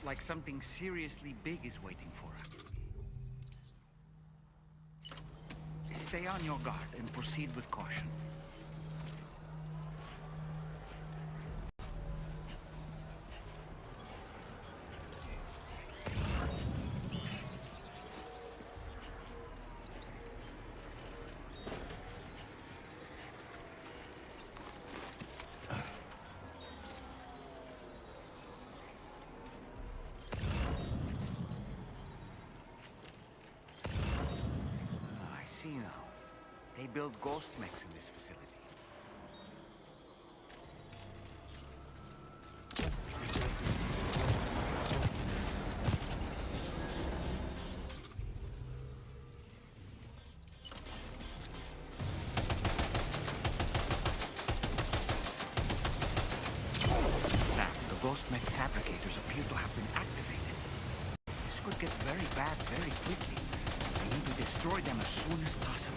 like something seriously big is waiting for us. Stay on your guard and proceed with caution. I see now. They build ghost mechs in this facility. Now, the ghost mech fabricators appear to have been activated. This could get very bad very quickly. We need to destroy them as soon as possible.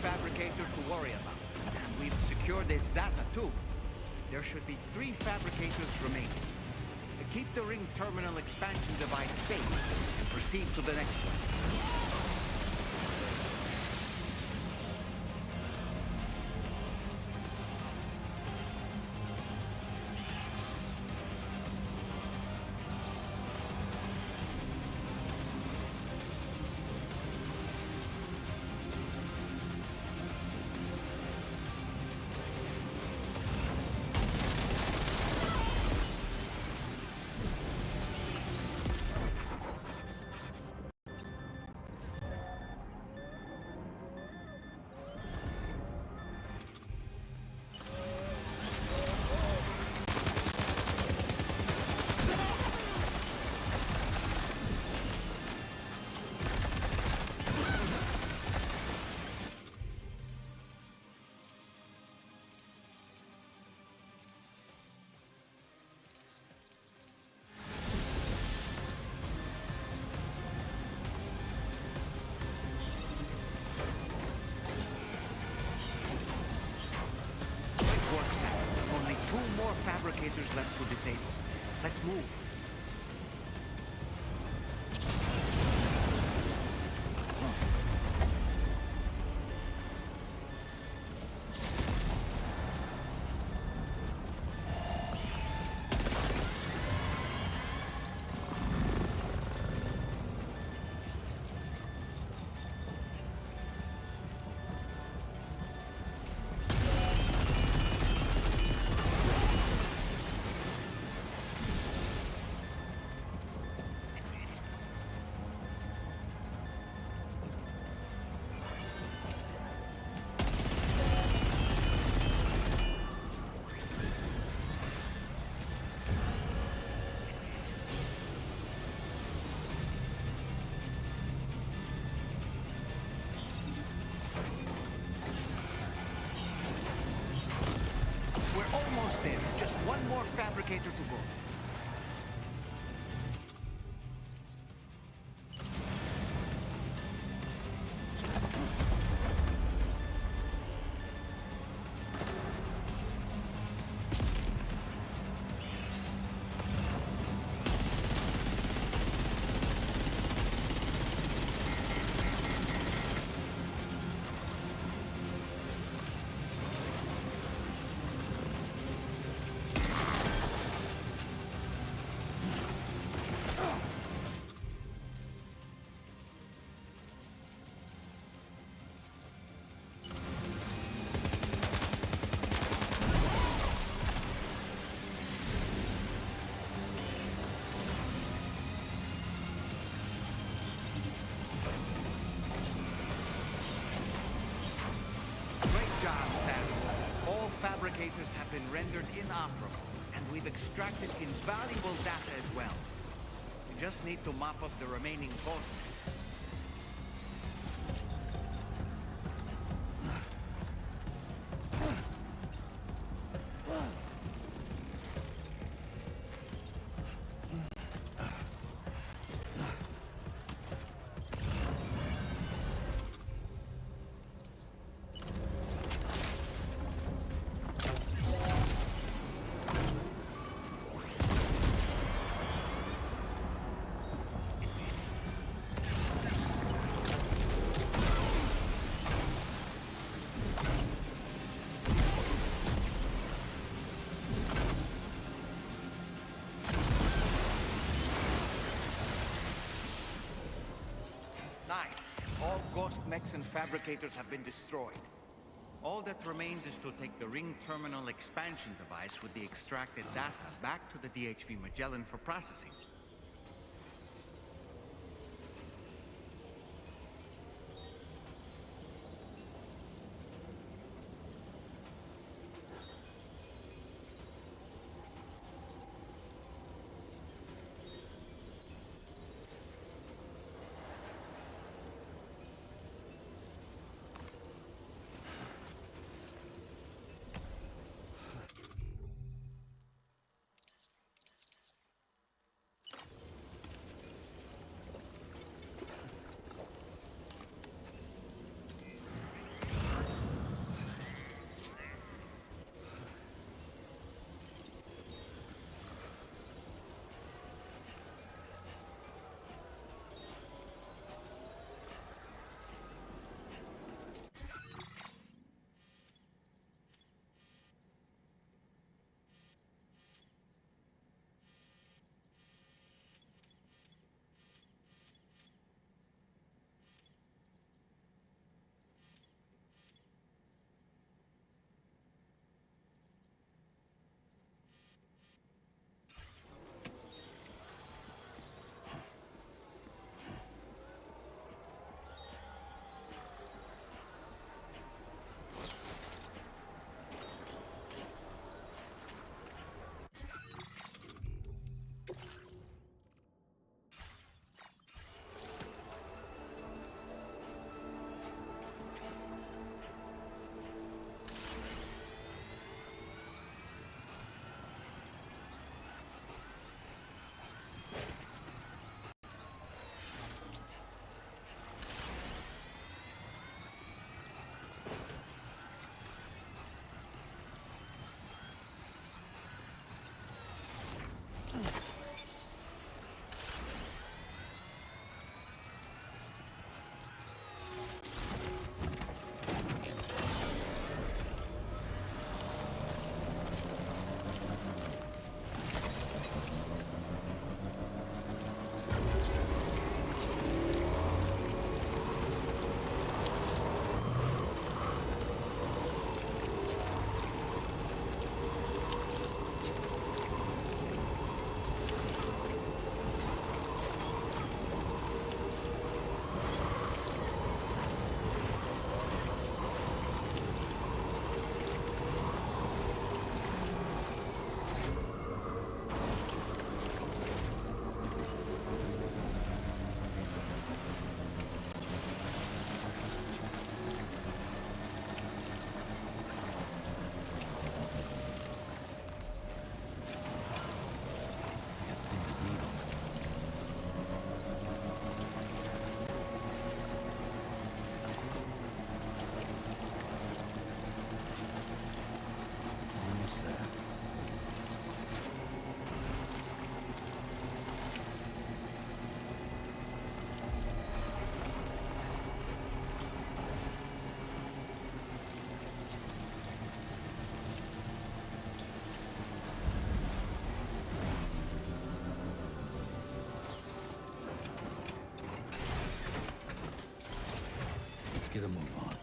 Fabricator to worry about. And we've secured its data too. There should be 3 fabricators remaining. Keep the ring terminal expansion device safe and proceed to the next one. more fabricators left to disable. Let's move. We're almost there. Just one more fabricator to go. Job, Sam. All fabricators have been rendered inoperable, and we've extracted invaluable data as well. We just need to mop up the remaining bottlenecks. Nice. All ghost mechs and fabricators have been destroyed. All that remains is to take the ring terminal expansion device with the extracted data back to the DHV Magellan for processing. to move on.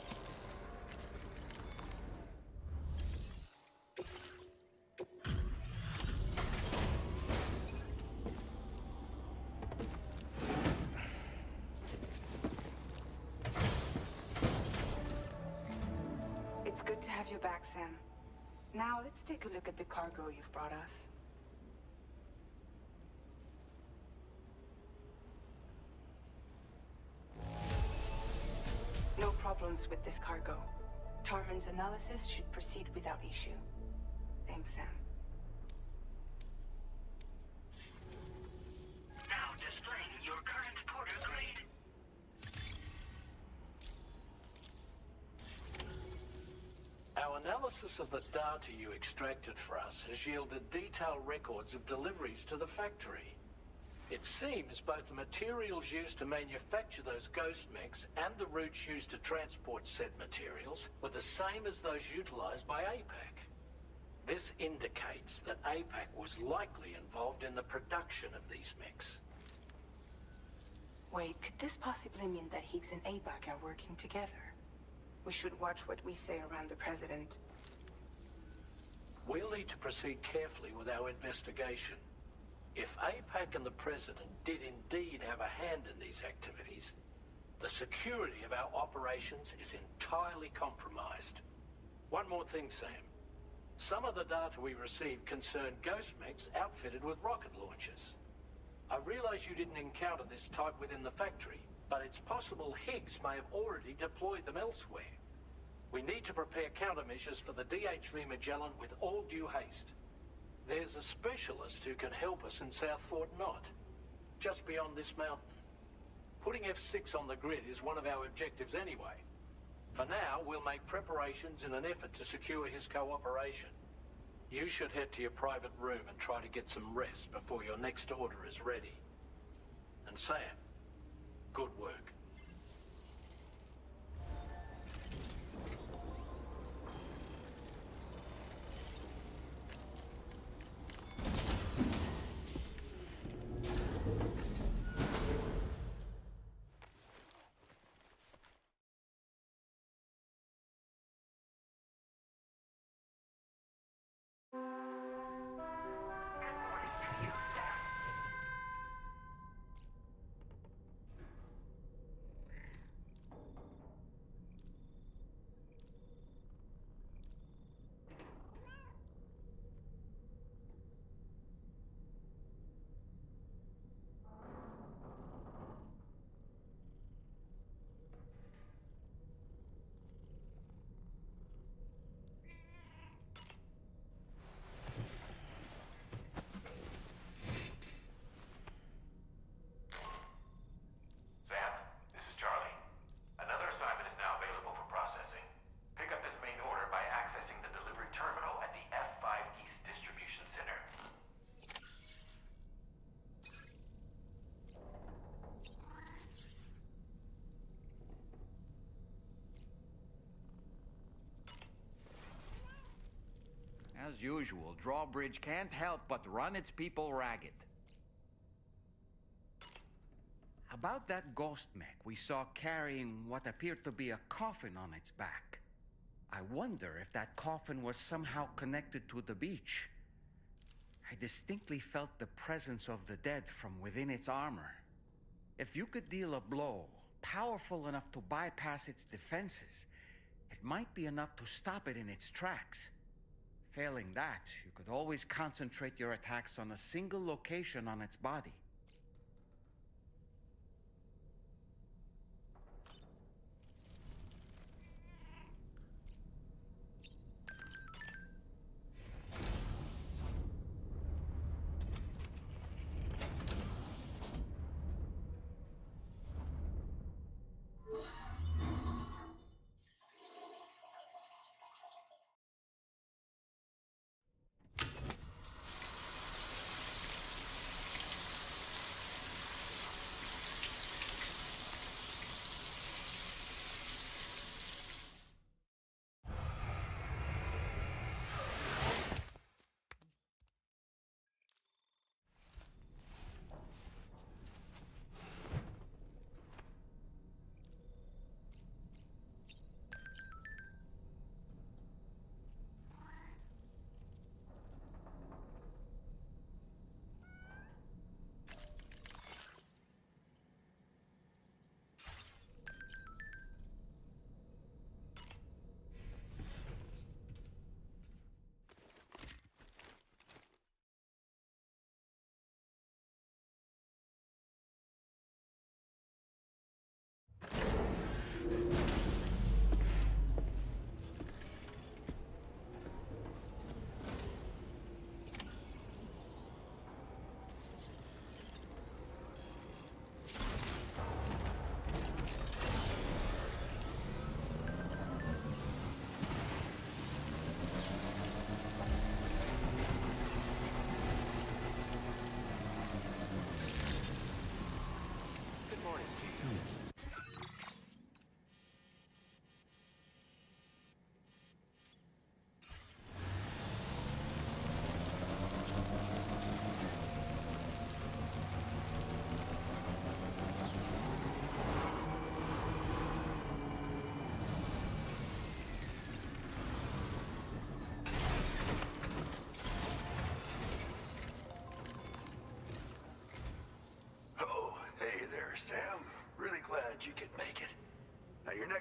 It's good to have you back, Sam. Now, let's take a look at the cargo you've brought us. No problems with this cargo. Tarman's analysis should proceed without issue. Thanks, Sam. Now displaying your current Porter grade. Our analysis of the data you extracted for us has yielded detailed records of deliveries to the factory. It seems both the materials used to manufacture those ghost mechs and the routes used to transport said materials were the same as those utilized by APAC. This indicates that APAC was likely involved in the production of these mechs. Wait, could this possibly mean that Higgs and APAC are working together? We should watch what we say around the President. We'll need to proceed carefully with our investigation. If APAC and the President did indeed have a hand in these activities, the security of our operations is entirely compromised. One more thing, Sam. Some of the data we received concerned ghost mechs outfitted with rocket launchers. I realize you didn't encounter this type within the factory, but it's possible Higgs may have already deployed them elsewhere. We need to prepare countermeasures for the DHV Magellan with all due haste. There's a specialist who can help us in South Fort Knot, just beyond this mountain. Putting F6 on the grid is one of our objectives anyway. For now, we'll make preparations in an effort to secure his cooperation. You should head to your private room and try to get some rest before your next order is ready. And Sam, good work. As usual, Drawbridge can't help but run its people ragged. About that ghost mech we saw carrying what appeared to be a coffin on its back. I wonder if that coffin was somehow connected to the beach. I distinctly felt the presence of the dead from within its armor. If you could deal a blow powerful enough to bypass its defenses, it might be enough to stop it in its tracks. Failing that, you could always concentrate your attacks on a single location on its body.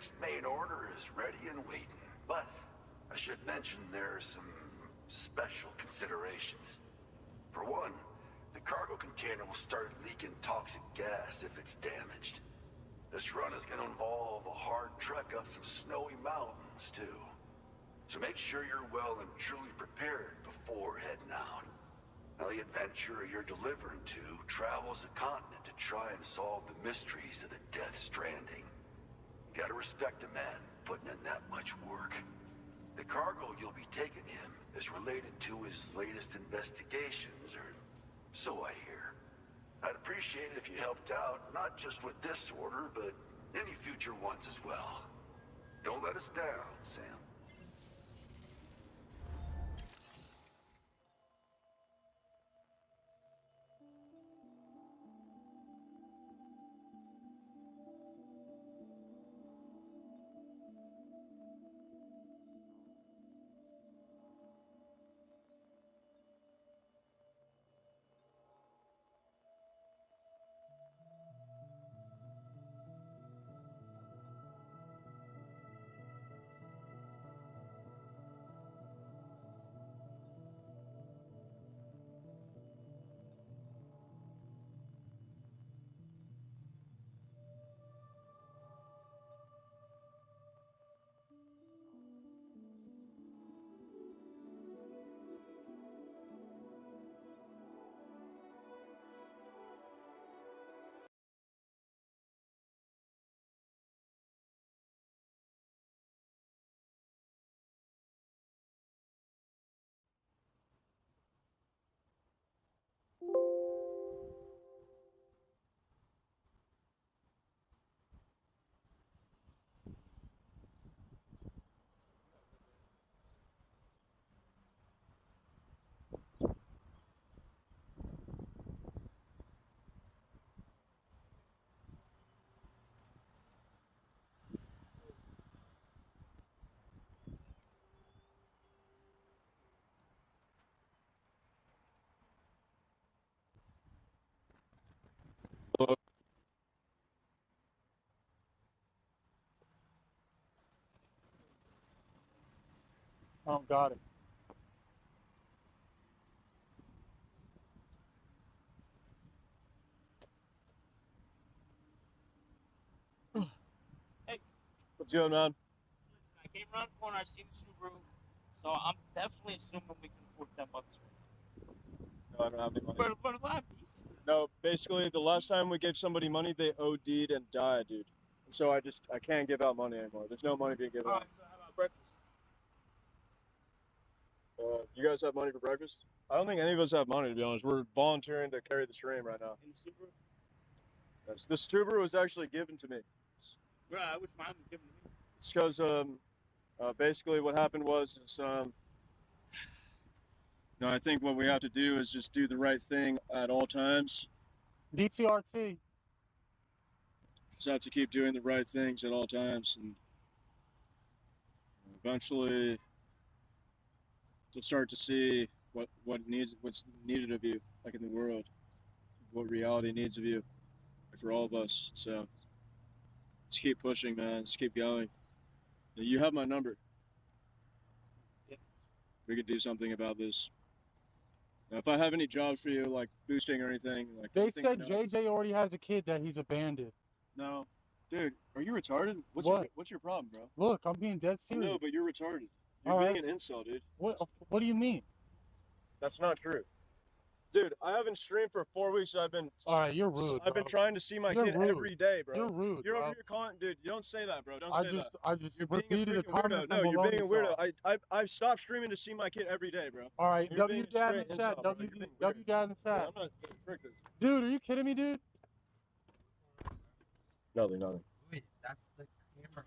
next main order is ready and waiting. But I should mention there are some special considerations. For one, the cargo container will start leaking toxic gas if it's damaged. This run is going to involve a hard trek up some snowy mountains, too. So make sure you're well and truly prepared before heading out. Now, the adventurer you're delivering to travels the continent to try and solve the mysteries of the Death Stranding. You gotta respect a man putting in that much work. The cargo you'll be taking him is related to his latest investigations, or so I hear. I'd appreciate it if you helped out, not just with this order, but any future ones as well. Don't let us down, Sam. Oh, got it. Hey, What's going on? listen, I came around the corner, I seen the Subaru, so I'm definitely assuming we can afford $10. No, I don't have any money. For the live piece. No, basically, the last time we gave somebody money, they OD'd and died, dude. And so I can't give out money anymore. There's no money being given out. Alright, so how about breakfast? You guys have money for breakfast? I don't think any of us have money, to be honest. We're volunteering to carry the stream right now. In the Subaru? Yes, this Subaru was actually given to me. Right, I wish mine was given to me. It's because basically what happened was I think what we have to do is just do the right thing at all times. DTRT. Just have to keep doing the right things at all times, and eventually you'll start to see what's needed of you, like in the world, what reality needs of you, for all of us. So let's keep pushing, man. Let's keep going. You have my number. Yeah. We could do something about this. Now, if I have any jobs for you, like boosting or anything, like They said JJ already has a kid that he's abandoned. No, dude, are you retarded? What? What's your problem, bro? Look, I'm being dead serious. No, but you're retarded. You're All being right. an incel, dude. What do you mean? That's not true. Dude, I haven't streamed for 4 weeks. I've been. All right, you're rude. I've been bro. trying to see my You're kid rude. every day, bro. You're rude. You're bro. over here calling, dude. You don't say that, bro. Don't I say just that. You're being repeated a a freaking comment weirdo. No, from you're being a Maloney weirdo. Sauce. I've stopped streaming to see my kid every day, bro. All right, You're W being a dad in straight the chat. incel, bro. W You're being W weird. dad in the Bro, chat. I'm not. Frick this. Dude, are you kidding me, dude? Nothing. Wait, that's the camera.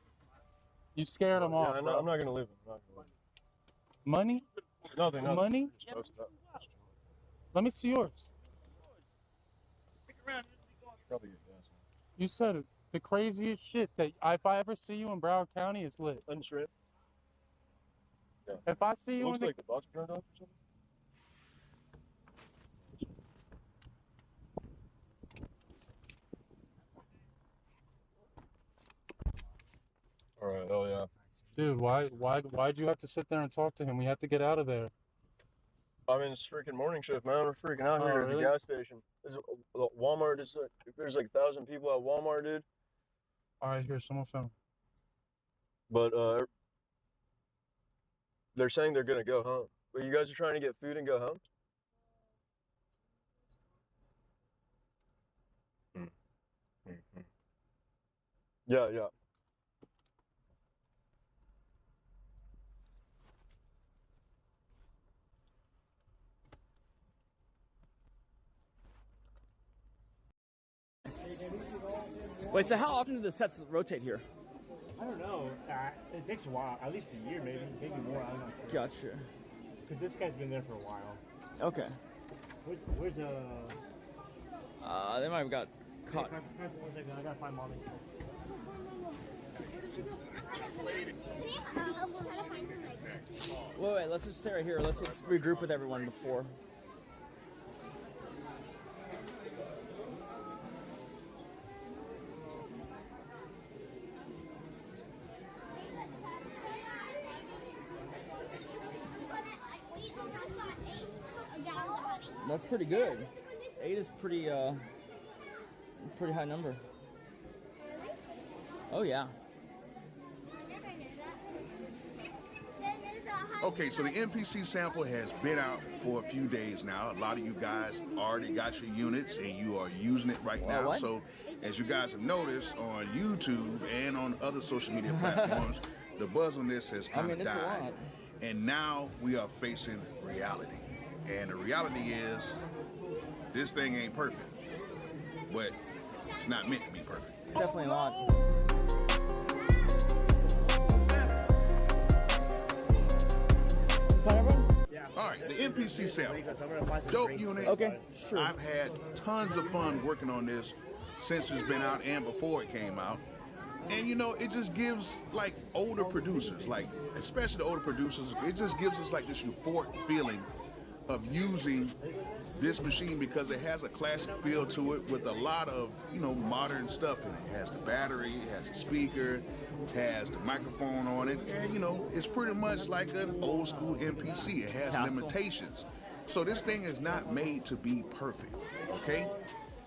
You scared him off. I'm bro. not gonna leave him. I'm not gonna leave Money? him. Nothing. Money? Just post it up. Let me see yours. Stick around, you'll be going. Probably good. Yeah, You said it. The craziest shit that if I ever see you in Broward County, it's lit. Unstrip. If I see you in Looks the like the box turned off or something. All right. Oh yeah. Dude, why'd you have to sit there and talk to him? We have to get out of there. I mean, it's freaking morning shift, man. We're freaking out here at really? the gas station. Walmart is like, there's like 1,000 people at Walmart, dude. All right, here, someone film. But they're saying they're gonna go home. But you guys are trying to get food and go home? Yeah, yeah. Wait, so how often do the sets rotate here? I don't know. It takes a while, at least a year, maybe more. I'm not sure. Gotcha. Because this guy's been there for a while. Okay. Where's they might have got caught. One second, I gotta find mommy. Wait, let's just stay right here. Let's regroup with everyone before. That's pretty good. 8 is pretty high number. Oh yeah. Okay, so the NPC sample has been out for a few days now. A lot of you guys already got your units and you are using it right now. What? So as you guys have noticed on YouTube and on other social media platforms, the buzz on this has kind of it's a died. lot. And now we are facing reality. And the reality is this thing ain't perfect, but it's not meant to be perfect. It's definitely a lot. All right, the NPC sample. Dope unit. Okay, sure. I've had tons of fun working on this since it's been out and before it came out. And you know, it just gives like older producers, like especially the older producers, it just gives us like this euphoric feeling of using this machine because it has a classic feel to it with a lot of, you know, modern stuff in it. It has the battery, it has the speaker, it has the microphone on it, and you know, it's pretty much like an old school NPC. It has limitations. So this thing is not made to be perfect, okay?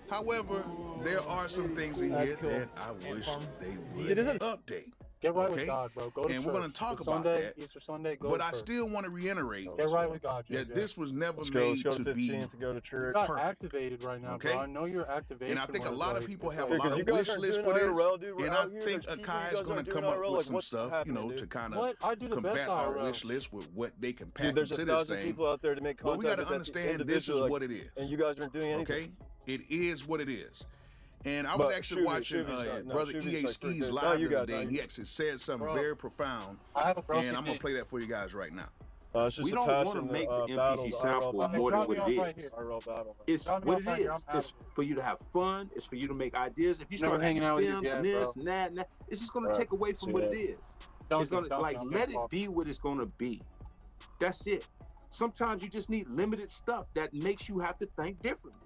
However, there are some things in here that I wish they would update. Get right with God, bro. Go to and church. we're going to talk It's about Sunday, that. Easter Sunday, go but to I church. still want to reiterate Get right with God, that JJ. this was never Let's made go to be 15 to go to church. You're not perfect. activated right now, Okay? bro. I know you're activated. And I think a lot of people have a Yeah, lot 'cause of you guys wish aren't lists doing for this, IRL, dude. We're and I out here, think there's people, Akai you is guys going aren't to doing come up IRL, with like, some what's stuff, you happening, know, dude? to kind What? I do of the best combat our IRL. wish list with what they can pack Dude, there's into 1,000 this thing. people out there to make But content. we got to with that understand this is individual, like, what it is. And you guys aren't doing anything. Okay? It is what it is. And I But was actually watching Brother Shooby's EA like Skis freaking- live No, the you other guys, day, no, and you- he actually said something Bro, very profound. I have a broken And I'm going knee. to play that for you guys right now. It's just We a don't passion, want to make the battle, NPC the sample IRL more than drop me what off it right is. here. IRL battle. It's Drop me what off it right here, is. I'm It's for you to have fun. It's for you to make ideas. If you Never start hanging out with you stems and again, this bro. and that, and that, it's just gonna Right. take away from See what that. it is. Don't It's gonna let get it off. be what it's gonna be. That's it. Sometimes you just need limited stuff that makes you have to think differently.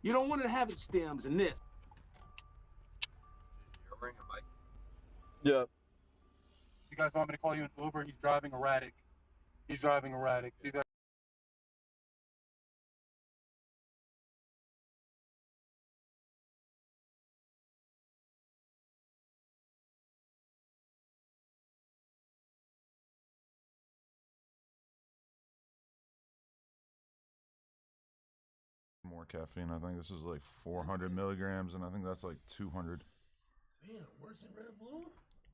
You don't want to have it stems and this. Yeah. You guys want me to call you an Uber? He's driving erratic. He's driving erratic. You guys. More caffeine. I think this is like 400 milligrams, and I think that's like 200. Damn, worse than Red Bull?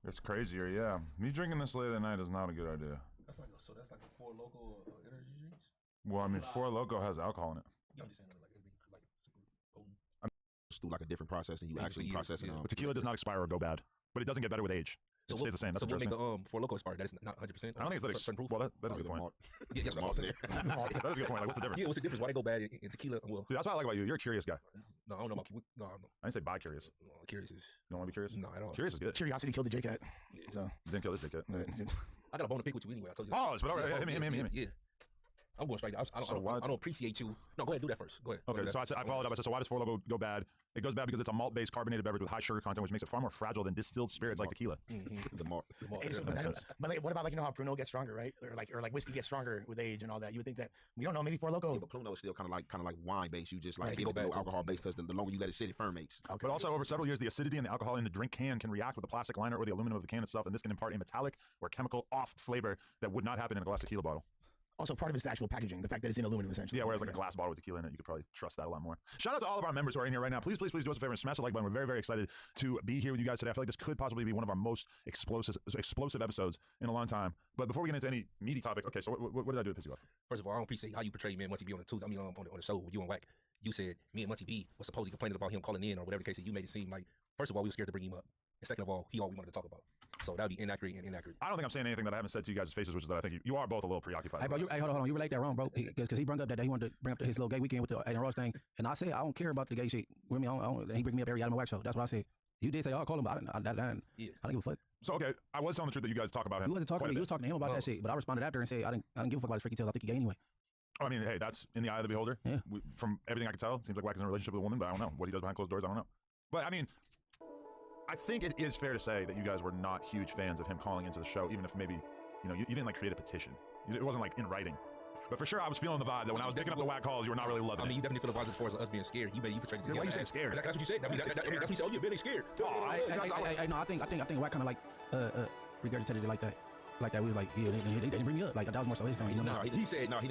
It's crazier, yeah. Me drinking this late at night is not a good idea. That's like a Four Loko energy drinks? Well, I mean, Four Loko has alcohol in it. I'm just saying like it'd be like super potent. Just do like a different process than you actually processing. But tequila does not expire or go bad, but it doesn't get better with age. It stays the same. That's so what interesting. make the Four Loko expire? That is not 100%. I don't think it's that. certain proof. Well, that is a good point. Yeah, yes, malt in there. That is a good point. Like, what's the difference? Yeah, what's the difference? Why they go bad in tequila? Well, See, that's what I like about you. You're a curious guy. no, I don't know about no, I'm I didn't say bi curious. curious. Is, You don't want to be curious? no, at all. Curious is good. Curiosity killed the J-Cat. So You didn't kill this dickhead. I got a bone to pick with you anyway. I told you. Pause, but all right, hit me. Yeah. I'm going straight. I So don't appreciate you. No, go ahead, do that first. Go ahead. Okay, so I followed up. I said, so why does Four Loko go bad? It goes bad because it's a malt-based carbonated beverage with high sugar content, which makes it far more fragile than distilled spirits like tequila. The malt. Hey, so- But like, what about like, you know how Pruno gets stronger, right? Or like whiskey gets stronger with age and all that. You would think that we don't know. Maybe Four Loko. Yeah, but Pruno is still kind of like wine based. You just Yeah, like it get go it bad low too. alcohol based because the longer you let it sit, it ferments. But also, over several years, the acidity and the alcohol in the drink can react with the plastic liner or the aluminum of the can itself, and this can impart a metallic or chemical off flavor that would not happen in a glass tequila bottle. Also, part of it's the actual packaging, the fact that it's in aluminum, essentially. Yeah, whereas like a glass bottle with tequila in it, you could probably trust that a lot more. Shout out to all of our members who are in here right now. Please do us a favor and smash the like button. We're very, very excited to be here with you guys today. I feel like this could possibly be one of our most explosive episodes in a long time. But before we get into any meaty topics, okay, so what did I do to piss you off? First of all, I don't appreciate how you portray me and Munchie B on the Tuesday. I mean, on the show with you and Wack. You said me and Munchie B was supposedly complaining about him calling in or whatever the case is. You made it seem like, first of all, we were scared to bring him up. And second of all, he all we wanted to talk about. So that would be inaccurate and inaccurate. I don't think I'm saying anything that I haven't said to you guys' faces, which is that I think you are both a little preoccupied. Hey, bro, hold on. You relate that wrong, bro. Because he brought up that he wanted to bring up his little gay weekend with the Aiden Ross thing. And I said, I don't care about the gay shit. With me, he bring me up every Adam Wax show. That's what I said. You did say, I'll call him, but I didn't give a fuck. So, okay, I was telling the truth that you guys talk about him. You wasn't talking quite to a me. You bit. was talking to him about that shit. But I responded after and said, I didn't give a fuck about his freaky tails. I think he gay anyway. I mean, hey, that's in the eye of the beholder. Yeah. From everything I can tell, it seems like Wack is in a relationship with a woman, but I don't know. What he does behind closed doors, I don't know. But, I mean, I think it is fair to say that you guys were not huge fans of him calling into the show, even if maybe, you didn't like create a petition. It wasn't like in writing. But for sure, I was feeling the vibe that when I was picking up the Wack calls, you were not really loving it. I mean, you definitely feel the vibe as far as us being scared. You portrayed it. Why you saying scared? That's what you said. I mean, that's what you said. Oh, you're really scared. No, I think Wack kind of like regurgitated it like that. Like that, we was like, yeah, they didn't bring me up. Like that was more so his thing. No, he didn't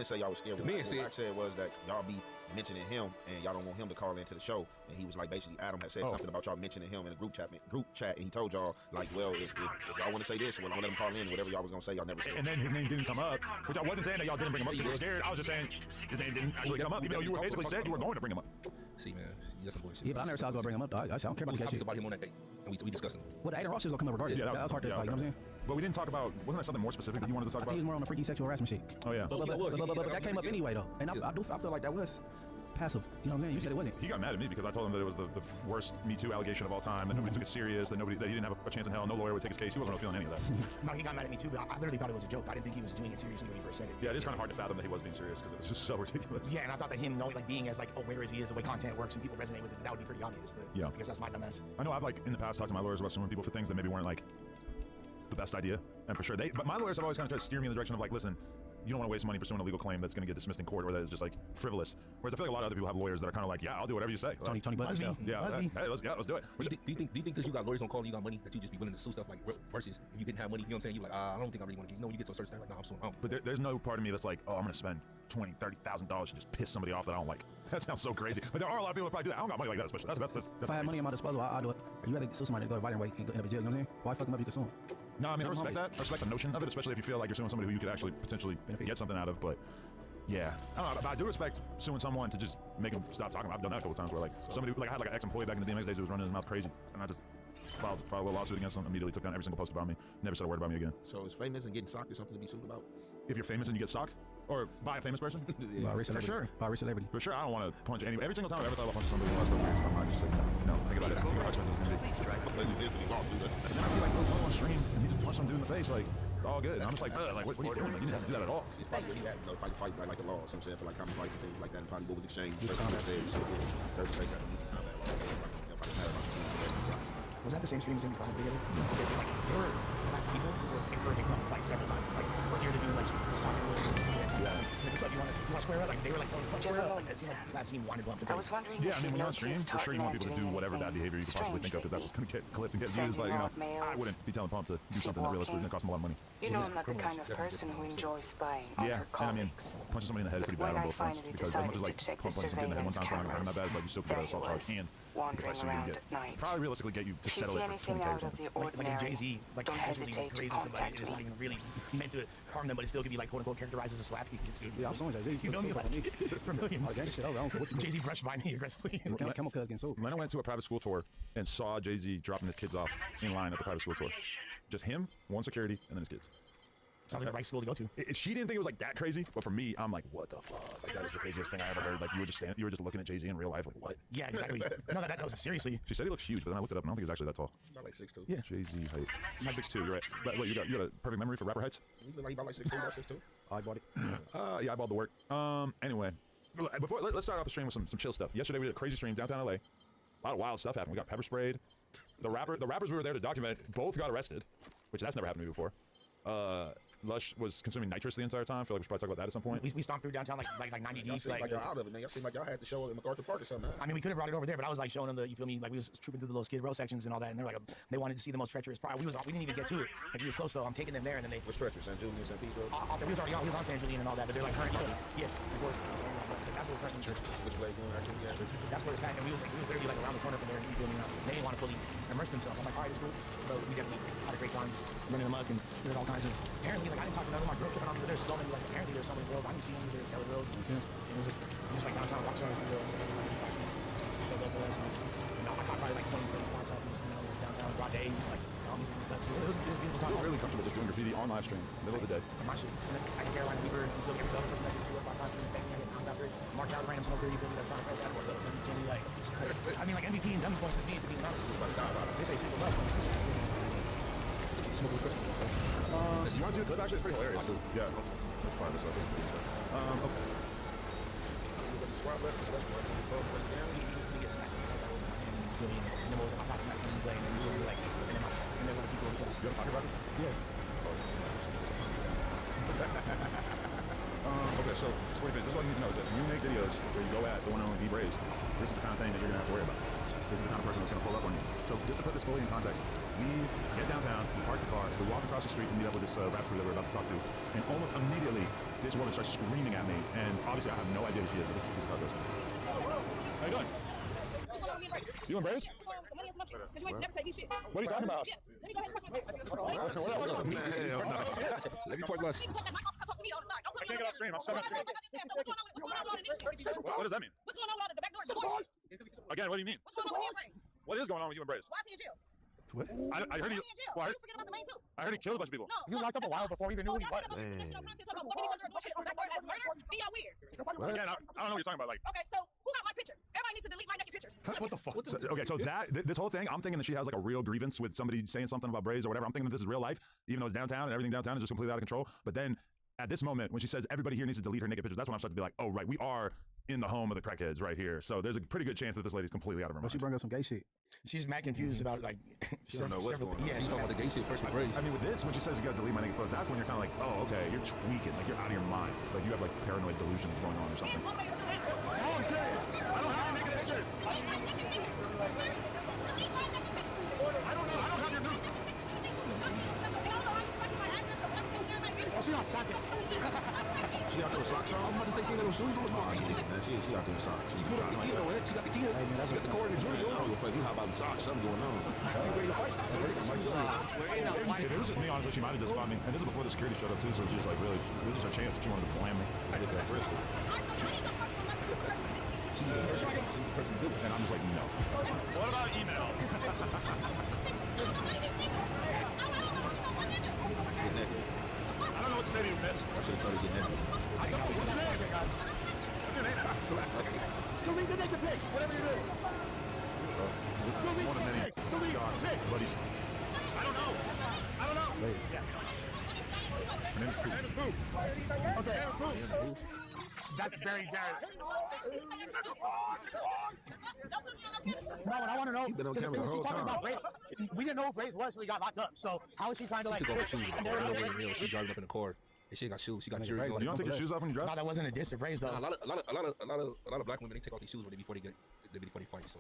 say y'all was scared. The man What I said was that y'all be mentioning him and y'all don't want him to call into the show. And he was like, basically, Adam had said something about y'all mentioning him in a group chat, and he told y'all like, well, if y'all want to say this, well, I'm gonna let him call in. Whatever y'all was gonna say, y'all never said. And then his name didn't come up, which I wasn't saying that y'all didn't bring him up because you were scared. I was just saying his name didn't actually come up, even though you were basically said you were going to bring him up. See, man, that's some bullshit. Yeah, but I never said I was gonna bring him up. I don't care about that shit. about him on that day, and we discussed him. Well, Aiden Ross is gonna come up regardless. Yeah, that was hard to, like, you know what I'm saying? But we didn't talk about, wasn't there something more specific that you wanted to talk I about? think he was more on the freaky sexual harassment shit. Oh, yeah. But that came up anyway, though. And I feel like that was passive. You know what I'm saying? You said it wasn't. He got mad at me because I told him that it was the worst Me Too allegation of all time, that nobody took it serious, that he didn't have a chance in hell, no lawyer would take his case. He wasn't really feeling any of that. No, he got mad at me too, but I literally thought it was a joke. I didn't think he was doing it seriously when he first said it. Yeah, it is kind of hard to fathom that he was being serious because it was just so ridiculous. Yeah, and I thought that him knowing, like, being as, like, aware as he is, the way content works and people resonate with it, that would be pretty obvious. But yeah, I guess that's my dumbass. I know I've, like, in the past talked to my lawyers about suing people for things that maybe weren't, like, the best idea, and for sure but my lawyers have always kind of tried to steer me in the direction of, like, listen, you don't want to waste money pursuing a legal claim that's going to get dismissed in court or that is just like frivolous. Whereas I feel like a lot of other people have lawyers that are kind of like, yeah, I'll do whatever you say. Tony Busby. Yeah, let's do it. Do you think because you got lawyers on call and you got money that you just be willing to sue stuff like versus if you didn't have money, you know what I'm saying? You like, I don't think I really want to get. You get to a certain stage like, I'm suing. But there's no part of me that's like, oh, I'm going to spend $20,000-$30,000 to just piss somebody off that I don't like. That sounds so crazy. But there are a lot of people that probably do that. I don't got money like that, especially. That's if I had money at my disposal, I'd do it. You rather sue somebody than go to violent way and go into jail, you know what I'm saying? Why fuck them up, you can sue them? No, I mean, I respect that. I respect the notion of it, especially if you feel like you're suing somebody who you could actually potentially get something out of. But yeah, I don't know. But I do respect suing someone to just make them stop talking. I've done that a couple times where like somebody, like I had like an ex-employee back in the DMX days who was running his mouth crazy, and I just filed a little lawsuit against him. Immediately took down every single post about me. Never said a word about me again. So is famous and getting socked is something to be sued about? If you're famous and you get socked, or by a famous person, yeah. For sure. By a rich celebrity. For sure, I don't want to punch anybody. Every single time I've ever thought about punching somebody in the last couple years, I'm just like, no, think about it. Think about how expensive it's gonna be. And then I see like Lil on stream, and he just punched some dude in the face, like it's all good. And I'm just like, what are you doing? Like, you didn't have to do that at all. It's probably really that, fight by like the law. So I'm saying for like common fights and things like that, and probably what was exchanged. Was that the same stream as Jimmy Fallon together? Because like there were lots of people who were encouraging him to fight several times. Like we're here to do like talking about like you want to square up? Like they were like square up. That seemed wanted to I was wondering. Yeah, I mean when you're on stream, for sure you want people to do whatever bad behavior you could possibly think of because that's what's going to get clipped and get views. But you know, I wouldn't be telling Pump to do something that realistically is going to cost him a lot of money. You know, I'm not the kind of person who enjoys spying on her and I mean, colleagues. punching somebody in the head is pretty bad on both fronts because as much as like Pump punches in the head one time for not that bad, it's like you still could get an assault charge and wandering around at night. Probably realistically get you to settle it for 20K or something. Like Jay-Z, like casually praises somebody, it's not even really meant to harm them, but it still could be like quote unquote characterized as a slap. You can get sued. Yeah, I'm so Jay-Z. You feel me? For millions. Jay-Z brushed by me aggressively. Camel Cuz getting sold. Lena went to a private school tour and saw Jay-Z dropping his kids off in line at the private school tour. Just him, one security, and then his kids. Sounds like the right school to go to. She didn't think it was like that crazy, but for me, I'm like, what the fuck? Like that is the craziest thing I ever heard. Like you were just looking at Jay-Z in real life, like what? Yeah, exactly. No, that was seriously. She said he looks huge, but then I looked it up and I don't think he's actually that tall. About like 6'2". Yeah. Jay-Z height. 6'2", you're right. But wait, you got a perfect memory for rapper heights? You look like about like 6'2", about 6'2". I bought it. Yeah, I bought the work. Anyway, before let's start off the stream with some chill stuff. Yesterday we did a crazy stream downtown LA. A lot of wild stuff happened. We got pepper sprayed. The rappers we were there to document both got arrested, which that's never happened to me before. Lush was consuming nitrous the entire time. I feel like we should probably talk about that at some point. We stomped through downtown like 90 deep. Like y'all out of it, man. Y'all seem like y'all had to show it in MacArthur Park or something. Huh? I mean, we could have brought it over there, but I was like showing them the, you feel me? Like we was trooping through the little Skid Row sections and all that, and they're like, they wanted to see the most treacherous part. We didn't even get to it. Like we was close though. I'm taking them there, and then they. What's treacherous? San Julian, San Pedro. He was already on. He was on San Julian and all that, but they're like current. Yeah. That's where the church. Which way going? Actually, yeah. That's where it's at, and we was literally like around the corner from there, and you feel me? They didn't want to fully immerse themselves. I'm like, all right, it's cool. But we definitely had a great time just running amok, and there's all kinds of. Apparently, like I didn't talk to none of my girl tripping on, but there's so many. Like apparently, there's so many girls I didn't see them either. There were girls. And it was just like downtown, walking around the showed up to us, and I caught probably like 20 spots out downtown, broad day, like. It was a beautiful time. I feel really comfortable just doing graffiti on live stream, middle of the day. My shit. I can Carolina Weaver, you go get every other person that you 4 or 5 times in the bank, I get pounds after it. Mark out random smoker, you feel me? They're trying to press that work up. You feel me? Like, I mean, like MVP and dummy points to me, to be honest. They say single love points. You want to see the clip? Actually, it's pretty hilarious. Yeah. Let's fire this up. Okay. Squad left, that's what we get snapped. And then what was I talking about when you play, and then you were like, and then other people were like, you ever talk about it? Yeah. Okay, so Sporty Face, this is what you need to know is that when you make videos where you go at the one and only D-Braze, this is the kind of thing that you're gonna have to worry about. This is the kind of person that's gonna pull up on you. So just to put this fully in context, we get downtown, we park the car, we walk across the street to meet up with this rap crew that we're about to talk to, and almost immediately this woman starts screaming at me, and obviously I have no idea who she is, but this is how it goes. How you doing? You and Braze? What are you talking about? Let me park less. I can't get off stream. I'm stuck on stream. What does that mean? What's going on with the back door? Again, what do you mean? What's going on with you and Braze? What is going on with you and Braze? Why is he in jail? What? I heard he. Well, You forget about the main two. I heard he killed a bunch of people. No. He was locked up a while before we even knew who he was. Again, I don't know what you're talking about. Like, okay, so who got my picture? Everybody needs to delete my naked pictures. What the fuck? okay, so this whole thing, I'm thinking that she has like a real grievance with somebody saying something about Braze or whatever. I'm thinking that this is real life, even though it's downtown and everything downtown is just completely out of control. But then at this moment, when she says everybody here needs to delete her naked pictures, that's when I'm starting to be like, oh right, we are in the home of the crackheads right here. So there's a pretty good chance that this lady's completely out of her mind. She brought up some gay shit. She's mad confused about like. She don't know what's going on. Yeah, she's talking about the gay shit first with Braze. I mean, with this, when she says you got to delete my naked photos, that's when you're kind of like, oh, okay, you're tweaking, like you're out of your mind, like you have like paranoid delusions going on or something. Oh, I'm curious. I don't have your naked pictures. I don't know. I don't have your nudes. Oh, she on stocking. She out there with socks on? I was about to say she ain't got no shoes on. Oh, easy. Man, she out there with socks. She put up the kid over there. She got the kid. Hey, man, that's the cord in the jewelry. I don't give a fuck. You hop out in socks. Something going on. If it was just me, honestly, she might have just fought me. And this is before the security showed up too, so she's like, really, this was her chance if she wanted to blam me. I did that first. And I'm just like, no. What about email? Get naked. I don't know what to say to you, miss. I should have told her to get naked. What's your name? What's your name? Delete the naked pics, whatever you do. This is one of many. Buddies. I don't know. Yeah. Her name is Boo. Okay. That's very Darius. No, what I want to know, because she's talking about Braze. We didn't know who Braze was until he got locked up. So how is she trying to like? She took off her shoes. She's driving up in the car. And she ain't got shoes. She got jewelry on. You don't take your shoes off when you drive? No, that wasn't a diss to Braze though. A lot of black women, they take off these shoes before they fight. So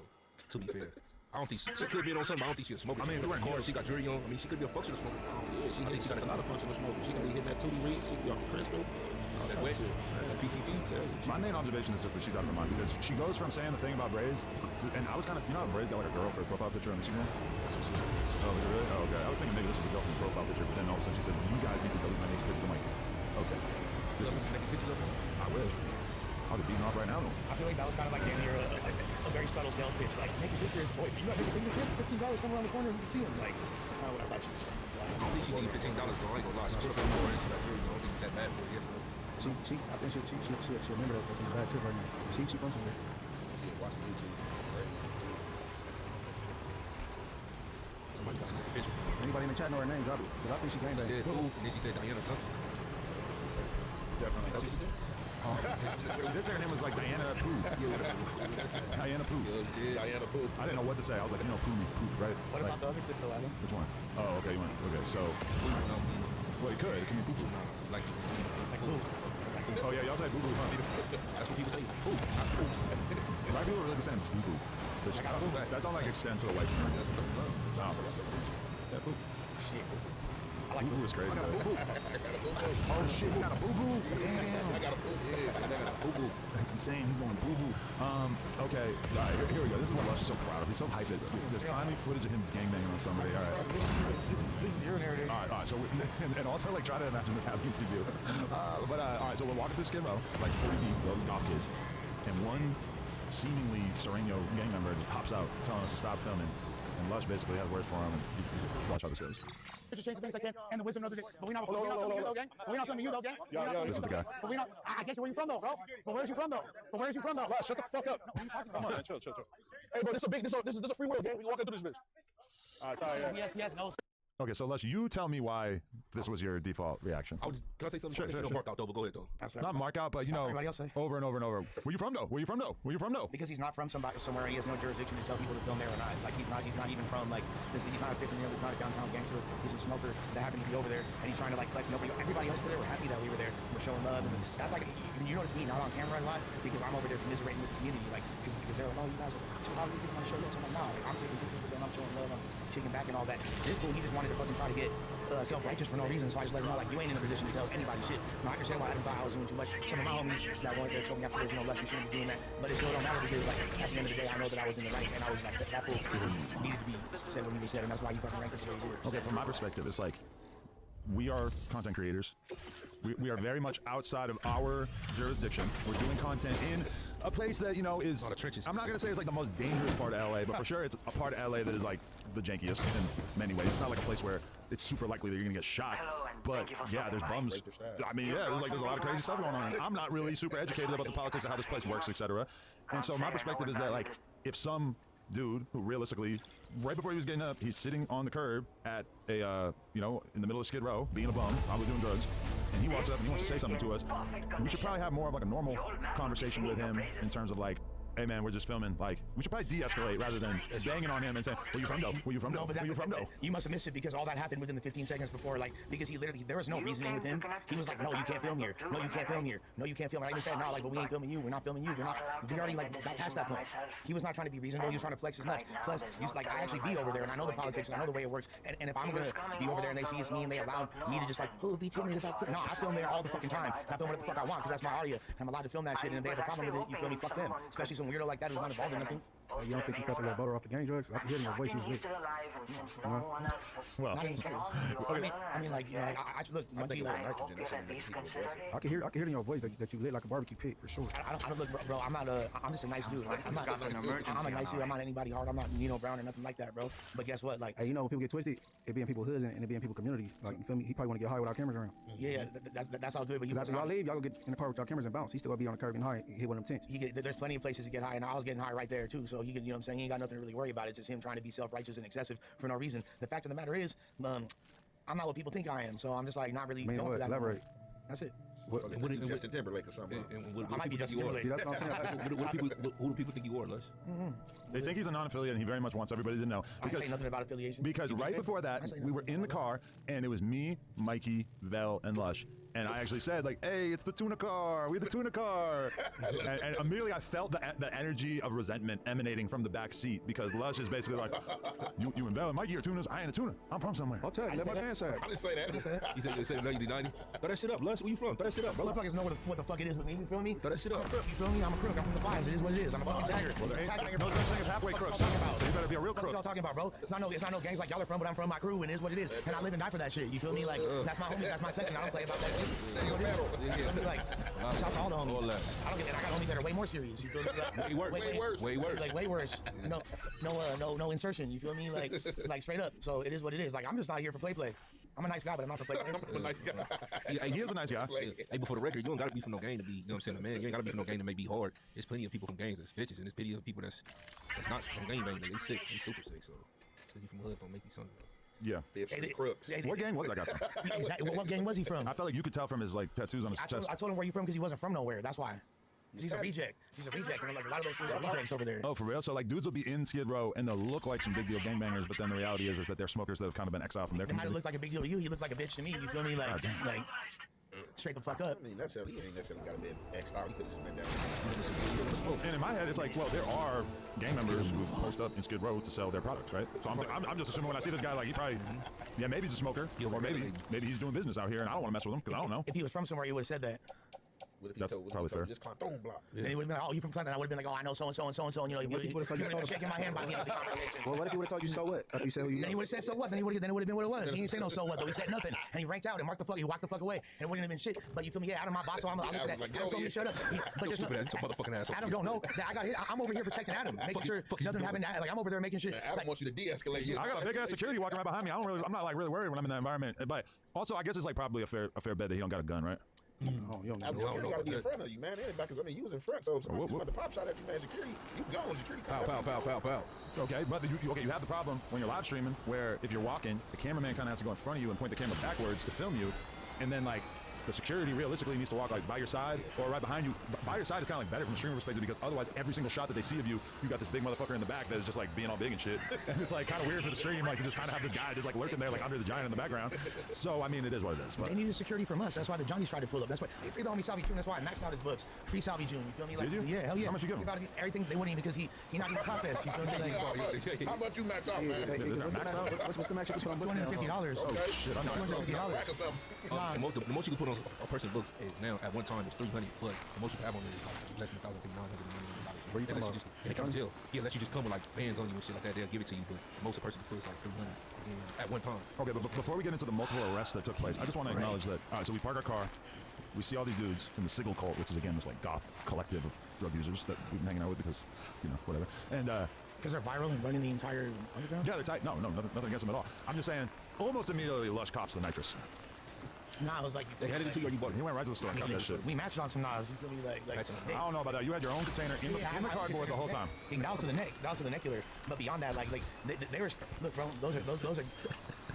to be fair, I don't think she could be on something. I don't think she's a smoker. I mean, she got jewelry on. I mean, she could be a functional smoker. Yeah, she got a lot of functional smoking. She can be hitting that 2D read. She can be off the crystal. That wet. That PCP. My main observation is just that she's out of her mind because she goes from saying the thing about Braze, and I was kind of, you know, how Braze got like a girl for a profile picture on Instagram. Oh, is it really? Oh, okay. I was thinking maybe this was a girlfriend profile picture, but then all of a sudden she said, "You guys need to delete my naked pictures." I'm like, okay. This is naked pictures of her. I wish. I'll get beaten off right now. I feel like that was kind of like damn near a very subtle sales pitch. Like, make pictures, boy, you got to make a picture, $15 come around the corner and you can see him. Like, that's kind of what I thought she was trying to do. At least she gave $15, bro. I ain't gonna lie. She put more into that girl. You know, I don't think it's that bad for her. I think she'll remember that that's on a bad trip right now. She from somewhere. Yeah, watching YouTube. Somebody got some picture. Anybody in the chat know her name? Drop it. Because I think she came back. She said, ooh, and then she said Diana something. Definitely. That's what she said? She did say her name was like Diana Pooh. Diana Pooh. Diana Pooh. I didn't know what to say. I was like, you know, Pooh means poop, right? What about the other clip though, Adam? Which one? Oh, okay, you went. Okay, so. Well, you could. It can be poo poo. Like poo. Oh, yeah, y'all say boo boo, huh? That's what people say. Poo. Black people are really saying boo boo. That's all like extend to the white community. Wow. Yeah, poo. Shit. Boo boo is crazy. Oh shit, we got a boo boo. Damn. I got a boo boo. Yeah, I got a boo boo. That's insane. He's going boo boo. Okay. All right, here we go. This is what Lush is so proud of. He's so hyped. There's finally footage of him gangbanging on somebody. All right. This is your narrative. All right. So and also like try to imagine this happening to you. All right. So we're walking through Skid Row, like 40 deep, those golf kids, and one seemingly Sereno gang member just pops out, telling us to stop filming. And Lush basically has words for him. And you watch how this goes. To change the things I can, and the wisdom of the day. But we're not filming you though, gang. We're not filming you though, gang. This is the guy. But we're not. I get you where you from though, bro. But where's you from though? Lush, shut the fuck up. Come on, man. Chill. Hey, bro, this is a free will, gang. We walking through this bitch. All right, sorry. Yes, no. Okay, so Lush, you tell me why this was your default reaction. Can I say something? Sure. Mark out though, but go ahead though. Not mark out, but you know, over and over and over. Where you from though? Because he's not from somewhere, he has no jurisdiction to tell people to film there or not. Like he's not even from like this. He's not a 15-year-old. He's not a downtown gangster. He's a smoker that happened to be over there, and he's trying to like flex. Everybody else over there were happy that we were there. We're showing love, and that's like you notice me not on camera a lot because I'm over there commiserating with the community, like because they're like, oh, you guys, how do you get on the show? So I'm like, nah, like, I'm taking pictures with them, I'm showing love, I'm kicking back and all that. This fool, he just wanted to fucking try to get self-righteous for no reason, so I just let him know, like, you ain't in a position to tell anybody shit. Now, I understand why I thought I was doing too much. Some of my homies that weren't there told me afterwards, you know, Lush, you shouldn't be doing that. But it still don't matter because, like, at the end of the day, I know that I was in the right, and I was like, that fool needed to be said what he was said, and that's why you fucking ranked us the way you did. Okay, from my perspective, it's like, we are content creators. We are very much outside of our jurisdiction. We're doing content in a place that, you know, is... I'm not going to say it's like the most dangerous part of LA, but for sure it's a part of LA that is like the jankiest in many ways. It's not like a place where it's super likely that you're going to get shot. But yeah, there's bums. I mean, yeah, there's a lot of crazy stuff going on. I'm not really super educated about the politics of how this place works, etc. And so my perspective is that, like, if some dude who realistically, right before he was getting up, he's sitting on the curb at a, you know, in the middle of Skid Row, being a bum, probably doing drugs, and he walks up and he wants to say something to us, we should probably have more of like a normal conversation with him in terms of like, hey man, we're just filming. Like, we should probably de-escalate rather than banging on him and saying, where you from though? Where you from though? Where you from though? You must have missed it because all that happened within the 15 seconds before, like, because he literally, there was no reasoning with him. He was like, no, you can't film here. No, you can't film here. No, you can't film. And I even said, no, like, but we ain't filming you. We're not filming you. We already, like, got past that point. He was not trying to be reasonable. He was trying to flex his nuts. Plus, like, I actually be over there and I know the politics and I know the way it works. And if I'm going to be over there and they see it's me and they allow me to just, like, oh, be timid about film. No, I film there all the fucking time. I film whatever the fuck I want because that's my aria. I'm allowed to film that shit. And if they have a problem with it, you feel me? Fuck them. Especially some weirdo like that who's not involved in nothing. You don't think you cut the butter off the gang drugs? I can hear in your voice. Well, not even okay. I mean, like, you know, I look. I can hear it in your voice that you lit like a barbecue pit for sure. I don't look, bro. I'm just a nice dude. I'm a nice dude. I'm not anybody hard. I'm not Nino Brown or nothing like that, bro. But guess what? Like, hey, you know, when people get twisted, it be in people's hoods and it be in people's communities. Like, you feel me? He probably want to get high without cameras around. Yeah, that's all good. But after y'all leave, y'all go get in the car without cameras and bounce. He still gonna be on the curb and high, hit one of them tents. There's plenty of places to get high, and I was getting high right there too. So he can, you know what I'm saying? He ain't got nothing to really worry about. It's just him trying to be self-righteous and excessive for no reason. The fact of the matter is, I'm not what people think I am. So I'm just like not really going for that. Elaborate. That's it. Justin Timberlake or something. I might be Justin Timberlake. That's what I'm saying. Who do people think you are, Lush? They think he's a non-affiliate, and he very much wants everybody to know. I say nothing about affiliation. Because right before that, we were in the car, and it was me, Mikey, Vel, and Lush. And I actually said, like, hey, it's the tuna car. We're the tuna car. and immediately I felt the energy of resentment emanating from the back seat because Lush is basically like, you and Vel and Mikey are tunas. I ain't a tuna. I'm from somewhere. I'll tell you. Let my pants out. I didn't say that. You said 90. Throw that shit up, Lush. Where you from? Throw that shit up, bro. Motherfuckers know what the fuck it is with me. You feel me? Throw that shit up. You feel me? I'm a crook. I'm from the fives. It is what it is. I'm a fucking tagger. Well, there ain't no such thing as halfway crooks. So you better be a real crook. What y'all talking about, bro? It's not no gangs like y'all are from, but I'm from my crew, and it is what it is. And I live and die for that shit. You feel me? Like, that's my homie. That's my section. I don't play about that Say your battle. I mean, like, shout out to all the homies. I don't get that. I got homies that are way more serious. You feel me? Like, Way worse. Way worse. Like way worse. No insertion. You feel me? Like straight up. So it is what it is. Like I'm just not here for play. I'm a nice guy, but I'm not for play. I'm a nice guy. He is a nice guy. Hey, but for the record, you don't gotta be from no game to be, you know what I'm saying, a man. You ain't gotta be from no game to make be hard. There's plenty of people from games that's bitches, and there's plenty of people that's not from game banging. They sick. They super sick. So you from the hood don't make you something. Yeah. What gang was that guy from? Exactly. What gang was he from? I felt like you could tell from his like tattoos on his chest. I told him where you from because he wasn't from nowhere. That's why. He's a reject. He's a reject, and like a lot of those fools are rejects over there. Oh, for real? So like dudes will be in Skid Row and they'll look like some big deal gangbangers, but then the reality is that they're smokers that have kind of been exiled from their They might have community. looked like a big deal to you. He looked like a bitch to me. You feel me? Like straight the fuck up. I mean, necessarily, he ain't necessarily got to be an X-Star. He could have just been that. And in my head, it's like, well, there are gang members who post up in Skid Row to sell their products, right? So I'm just assuming when I see this guy, like he probably, yeah, maybe he's a smoker, or maybe he's doing business out here, and I don't want to mess with him because I don't know. If he was from somewhere, he would have said that. What if That's probably fair. Just Clinton block. And he would have been like, oh, you from Clinton? I would have been like, oh, I know so and so and so and so. And you know, you would have been shaking my hand by the end of the conversation. Well, what if he would have told you so what? After you said who you Then he would have said so what? Then it would have been what it was. He didn't say no so what though. He said nothing, and he ranked out and marked the fuck. He walked the fuck away, and it wouldn't have been shit. But you feel me? Yeah, Adam, my boss. So I'm listening. Adam told me to shut up. But there's Stupid ass motherfucking asshole. Adam don't know. I got hit. I'm over here protecting Adam, making sure nothing happened. Like I'm over there making shit. Adam wants you to de-escalate you. I got a big ass security walking right behind me. I'm not like really worried when I'm in that environment. But also, I guess it's like probably a fair bet that he don't got a gun, right? Oh, you got to be in front of you, man. And back, I mean, you was in front, so if somebody about to pop shot at you, man, security, you can go. Security. Pow. Okay, but you have the problem when you're live streaming, where if you're walking, the cameraman kind of has to go in front of you and point the camera backwards to film you, and then like the security realistically needs to walk like by your side or right behind you. By your side is kind of like better from a streamer perspective because otherwise every single shot that they see of you, you got this big motherfucker in the back that is just like being all big and shit. And it's like kind of weird for the stream, like to just kind of have this guy just like lurking there like under the giant in the background. So I mean, it is what it is. But they needed security from us. That's why the Johnnies tried to pull up. That's why they freed on me Salvi June. That's why I maxed out his books. Free Salvi June. You feel me? Like, did you? Yeah, hell yeah. How much you give him? Everything they wouldn't even because he not even processed. You feel me? Like, how much you maxed out, man? What's the max you can put on $250. Oh shit! I'm $250. The most you can put on a person's books is now at one time it's 300, but the most you can have on it is like less than 1,900. Where you talking about? They come to jail. Yeah, unless you just come with like bands on you and shit like that, they'll give it to you. But most of the person can put is like 300 at one time. Okay, but before we get into the multiple arrests that took place, I just want to acknowledge that. All right, so we park our car, we see all these dudes in the Sigil cult, which is again this like goth collective of drug users that we've been hanging out with because, you know, whatever. And because they're viral and running the entire underground. Yeah, they're tight. No, nothing against them at all. I'm just saying, almost immediately, Lush cops the nitrous. Nah, it was like they handed it to you or you bought it. He went right to the store and cut that shit. We matched on some knives. You feel me? Like I don't know about that. You had your own container in the cardboard the whole time. Down to the neck, killer. But beyond that, like they were. Look, bro, those are.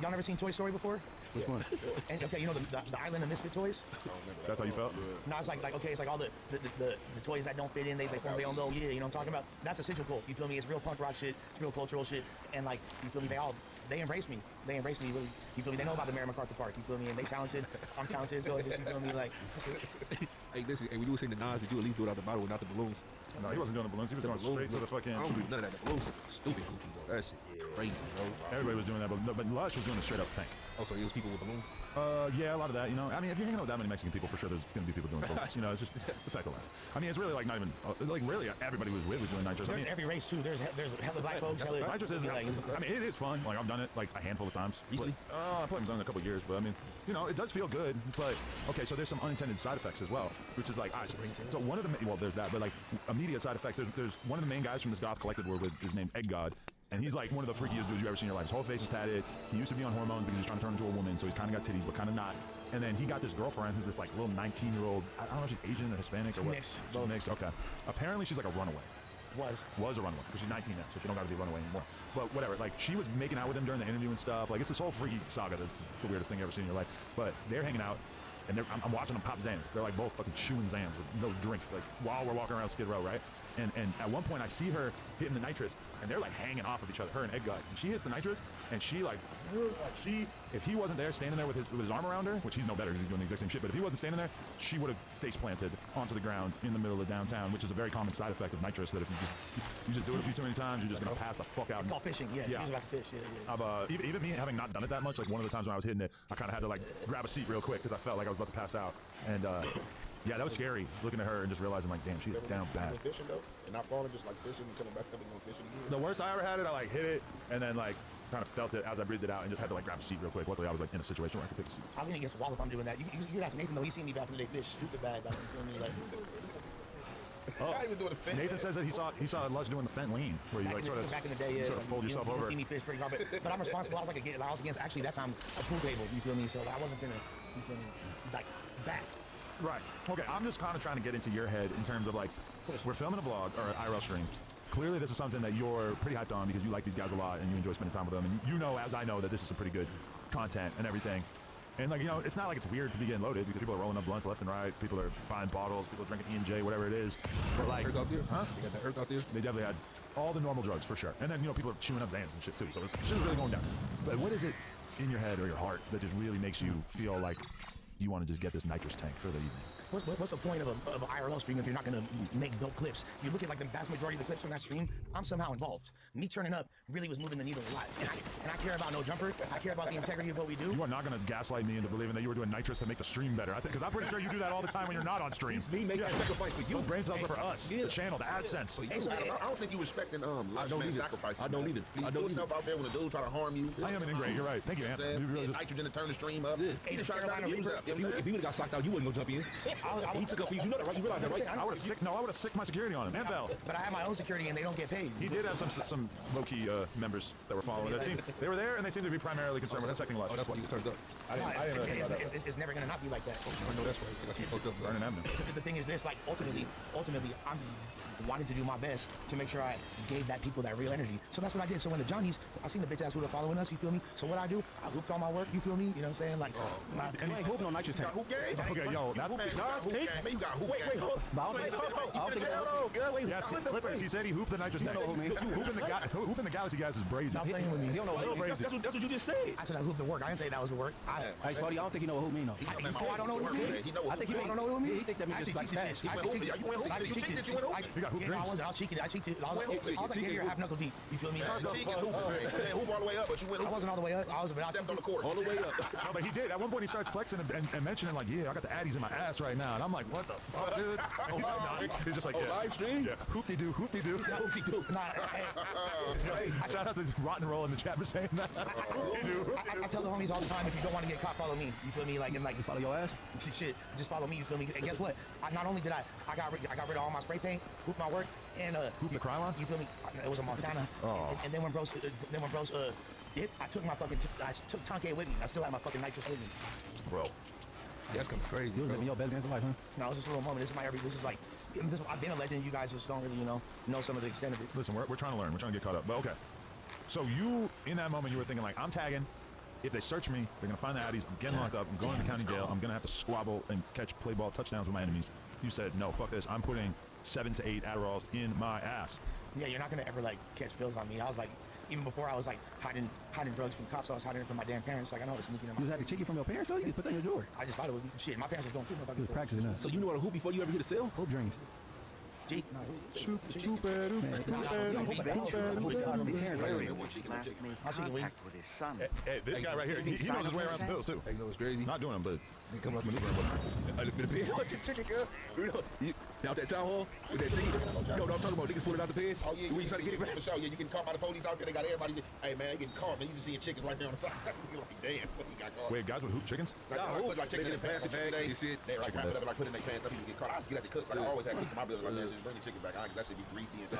Y'all never seen Toy Story before? Which one? And okay, you know the Island of Misfit Toys. That's how you felt? No, it's like okay, it's like all the toys that don't fit in. They form their own little you know what I'm talking about. That's a Sigil cult. You feel me? It's real punk rock shit. It's real cultural shit. And like you feel me? They embrace me. They embrace me. Really. You feel me? They know about the Mary MacArthur Park. You feel me? And they talented. I'm talented. So just you feel me? Like. Hey, listen. Hey, when you were saying the Nas, did you at least do it out the bottle without the balloons? No, he wasn't doing the balloons. He was going straight to the fucking. I don't do none of that. The balloons are stupid goofy, bro. That shit crazy, bro. Everybody was doing that, but Lush was doing a straight up tank. Oh, so it was people with balloons? Yeah, a lot of that, you know. I mean, if you're hanging out with that many Mexican people, for sure there's going to be people doing balloons. You know, it's just, it's a fact of life. I mean, it's really like not even, like really everybody was with was doing nitrous. There's every race too. There's hella black folks. Nitrous is, I mean, it is fun. Like, I've done it like a handful of times. Recently? I probably done it a couple of years, but I mean, you know, it does feel good. But, okay, so there's some unintended side effects as well, which is like, so one of the, well, there's that, but like immediate side effects, there's one of the main guys from this goth collective we're with is named Egg God. And he's like one of the freakiest dudes you ever seen in your life. His whole face is tatted. He used to be on hormones because he's trying to turn into a woman, so he's kind of got titties, but kind of not. And then he got this girlfriend who's this like little 19-year-old, I don't know if she's Asian or Hispanic or what. Mixed. She's mixed, okay. Apparently she's like a runaway. Was a runaway, because she's 19 now, so she don't gotta be a runaway anymore. But whatever, like she was making out with him during the interview and stuff. Like it's this whole freaky saga that's the weirdest thing you ever seen in your life. But they're hanging out, and I'm watching them pop Zans. They're like both fucking chewing Zans with no drink, like while we're walking around Skid Row, right? And at one point I see her hitting the nitrous, and they're like hanging off of each other, her and Egg God. And she hits the nitrous, and she like, if he wasn't there standing there with his arm around her, which he's no better because he's doing the exact same shit, but if he wasn't standing there, she would have face planted onto the ground in the middle of downtown, which is a very common side effect of nitrous, that if you just do it a few too many times, you're just gonna pass the fuck out. It's called fishing, yeah. She's about to fish, yeah. Even me having not done it that much, like one of the times when I was hitting it, I kind of had to like grab a seat real quick because I felt like I was about to pass out. And yeah, that was scary, looking at her and just realizing like, damn, she's down bad. Fishing though, and not falling, just like fishing and coming back up and going fishing again. The worst I ever had it, I like hit it, and then like kind of felt it as I breathed it out and just had to like grab a seat real quick. Luckily, I was like in a situation where I could take a seat. I'm leaning against the wall if I'm doing that. You'd ask Nathan though. He seen me back in the day fish stupid bad. Like, you feel me? Like. Oh, I even doing the fence. Nathan says that he saw Lush doing the fent lean, where you like sort of back in the day, yeah, sort of fold you yourself know, over. You see me fish pretty hard, but I'm responsible. I was against actually that time a pool table. You feel me? So I wasn't finna, you feel me, like back. Right. Okay. I'm just kind of trying to get into your head in terms of like, we're filming a vlog or an IRL stream. Clearly, this is something that you're pretty hyped on because you like these guys a lot and you enjoy spending time with them. And you know, as I know, that this is some pretty good content and everything. And like, you know, it's not like it's weird to be getting loaded because people are rolling up blunts left and right. People are buying bottles. People are drinking E&J, whatever it is. But like, Earth out there? huh? You got that Earth out there? They definitely had all the normal drugs for sure. And then, you know, people are chewing up Xans and shit too. So it's shit is really going down. But what is it in your head or your heart that just really makes you feel like you want to just get this nitrous tank for the evening? What's the point of an IRL stream if you're not going to make dope clips? You look at like the vast majority of the clips from that stream, I'm somehow involved. Me turning up really was moving the needle a lot. And I care about no jumper. I care about the integrity of what we do. You are not going to gaslight me into believing that you were doing nitrous to make the stream better. Because I'm pretty sure you do that all the time when you're not on stream. Me make that sacrifice for you. Those brain cells are for us, the channel, the AdSense. Hey, so I don't think you respecting I don't either. sacrifice. I don't either. You put yourself out there when a dude try to harm you. I am an ingrate. You're right. Thank you, man. You really just... nitrogen to turn the stream up. Yeah. He just trying to use up. If he would have got socked out, you wouldn't go jump in. He took up for you. You know that, right? You realize that, right? I would have sicked my security on him. And Bell. But I have my own security and they don't get paid. He did have some low-key members that were following that team. They were there and they seemed to be primarily concerned with protecting Lush. Oh, that's why you turned up. I didn't really think about that. It's never gonna not be like that. I know that's right. Like you fucked up. Burning Avenue. The thing is this, like ultimately, I'm wanting to do my best to make sure I gave that people that real energy. So that's what I did. So when the Johnnies, I seen the bitch ass who were following us, you feel me? So what I do, I hooped all my work, you feel me? You know what I'm saying? Like, and you ain't hooping on nitrous tank. Okay, yo, that's Wait, you got hoop. Wait, hold on. Yes, Clippers. He said he hooped the nitrous tank. Hooping the Galaxy guys is brazy. Stop playing with me. He don't know brazy. That's what you just said. I said I hooped the work. I didn't say that was the work. Hey, Spotty, I don't think you know what hoop mean, though. I don't know what it means. I think you don't know what it means. He think that means just like stash. You cheated. You got hoop dreams. I cheated. I was like here half knuckle deep. You feel me? Hoop all the way up, but you went. I wasn't all the way up. I was stepped on the court. All the way up. No, but he did. At one point, he starts flexing and mentioning like, "Yeah, I got the addies in my ass right now," and I'm like, "What the fuck, dude?" And he's just like, "Yeah, live stream? Yeah, hoop-de-doo, hoop-de-doo, hoop-de-doo." Shout out to Rotten Roll in the chat for saying that. I tell the homies all the time, if you don't want to get caught, follow me. You feel me? Like, and like, you follow your ass? Shit, just follow me. You feel me? And guess what? Not only did I got rid of all my spray paint, hoop my work, and hoop the Krylon. You feel me? It was a Montana. Oh. And then when bros did, I took Tonke with me. I still have my fucking nitrous with me. Bro. That's kind of crazy. You was living your best dance of life, huh? No, it's just a little moment. I've been a legend. You guys just don't really, know some of the extent of it. Listen, we're trying to learn. We're trying to get caught up. But okay. So you, in that moment, you were thinking like, I'm tagging. If they search me, they're gonna find the addies. I'm getting locked up. I'm going to the county jail. I'm gonna have to squabble and catch play ball touchdowns with my enemies. You said no. Fuck this. I'm putting 7 to 8 Adderalls in my ass. Yeah, you're not gonna ever like catch pills on me. I was like, even before I was like hiding drugs from cops, I was hiding it from my damn parents. Like I know it's sneaking in my. You had to check it from your parents, though. You just put that in your drawer. I just thought it was shit. My parents was going through. You was practicing that. So you knew how to hoop before you ever hit a cell? Hoop dreams. G. Hey, this guy right here, he knows his way around some pills too. Hey, you know what's crazy? Not doing them, but he come up maneuvering with it. What's your ticket, girl? You out that town hall with that ticket? You know what I'm talking about? Niggas pulling out the pants. Oh yeah, we trying to get it back. For sure. Yeah, you getting caught by the police out there. They got everybody. Hey man, they getting caught. Man, you just seeing chickens right there on the side. You're like, damn, he got caught. Wait, guys with hoop chickens? Like chicken in pants bag. You see it? They like wrap it up and like put it in their pants. Some people get caught. I just get at the cooks. Like I always have cooks in my building. Like that. Just bring the chicken back. That should be greasy and you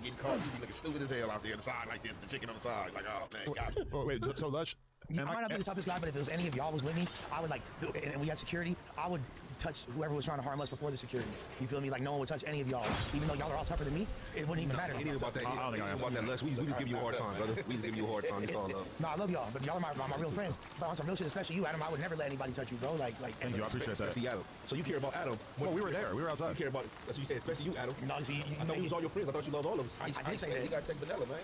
getting caught. You be looking stupid as hell out there on the side like this. The chicken on the side. Like oh man, got it. Oh wait, so Lush. I might not be the toughest guy, but if it was any of y'all was with me, I would like, and we had security, I would touch whoever was trying to harm us before the security. You feel me? Like no one would touch any of y'all. Even though y'all are all tougher than me, it wouldn't even matter. It ain't about that. I don't think I am about that, Les. We just give you a hard time, brother. We just give you a hard time. It's all love. No, I love y'all, but y'all are my real friends. But on some real shit, especially you, Adam, I would never let anybody touch you, bro. Like. Thank you, I appreciate that. See, Adam. So you care about Adam? Well, we were there. We were outside. You care about? That's what you said. Especially you, Adam. No, see, I thought we was all your friends. I thought you loved all of us. I did say that. You gotta take vanilla, man.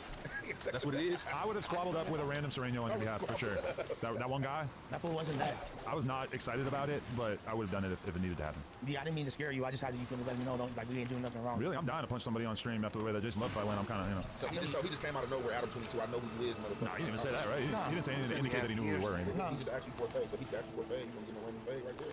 That's what it is. I would have squabbled up with a random Sereno on your behalf for sure. That one guy. That fool wasn't that. I was not excited about it, but I would have done it if it needed to happen. Yeah, I didn't mean to scare you. I just had you to let me know, like we ain't doing nothing wrong. Really, I'm dying to punch somebody on stream after the way that Jason Love fight went. I'm kind of, So he just came out of nowhere. Adam 22. I know who he is, motherfucker. No, he didn't even say that, right? He didn't say anything to indicate that he knew who we were. No, he just asked you for a fade. So he asked you for a fade. You gonna get a random fade right there.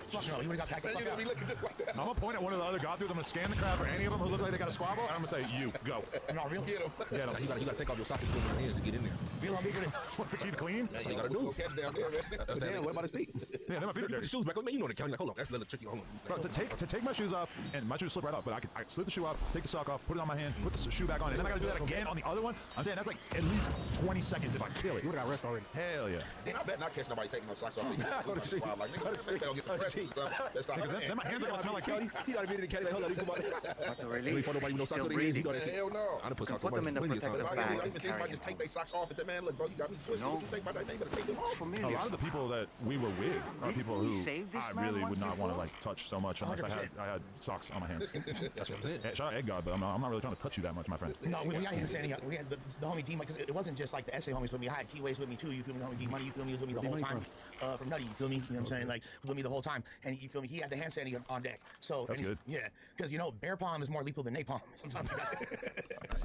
Fuck no, you would have got packed the fuck out. Be looking just like that. I'm gonna point at one of the other Gothers. I'm gonna scan the crowd for any of them who look like they got a squabble, and I'm gonna say, "You go." No, real. Get him. You gotta take off your socks and put them in your hands to get in there. Feel on me with it. What, to keep clean? That's what you gotta do. Catch down there, man. Damn, what about his feet? Yeah, then my feet are Put dirty. your shoes back on. Man, you know the county. Like, hold on, that's a little tricky. Hold on. Bro, to take my shoes off, and my shoes slip right off, but I slip the shoe off, take the sock off, put it on my hand, put the shoe back on, and then I gotta do that again on the other one. I'm saying that's like at least 20 seconds if I kill it. You would've got rest already. Hell yeah. Then I bet not catch nobody taking no socks off. Go to the street. Like, nigga, they gonna get some press and stuff. That's not Then my hands are gonna smell like feet. He gotta be in the county. Like, hold on, you come out. What a Wait relief. for nobody with no socks on Still their hands. You breathing. know that shit. Hell no. I done put socks Put on them my in the plenty of times. protective If bag. I even Carry somebody just take their socks off at the man, look, bro, you got me twisted. No. What you think about that? They better take them off. A lot of the people that we were with are people we who saved this I man really once would not want to before? like touch so much unless I had socks on my hands. That's what I'm saying. Shout out Egg God, but I'm not really trying to touch you that much, my friend. No, we got insanity. We had the homie D Money, because it wasn't just like the SA homies with me. I had Keyways with me too. You feel me? The homie D Money, you feel me? He was with me the whole time. From Nutty, you feel me? You know what I'm saying? Like, with me the whole time. And you feel me? He had the hand sanity on deck. So That's good. Yeah, because you know, bear palm is more lethal than napalm. Sometimes.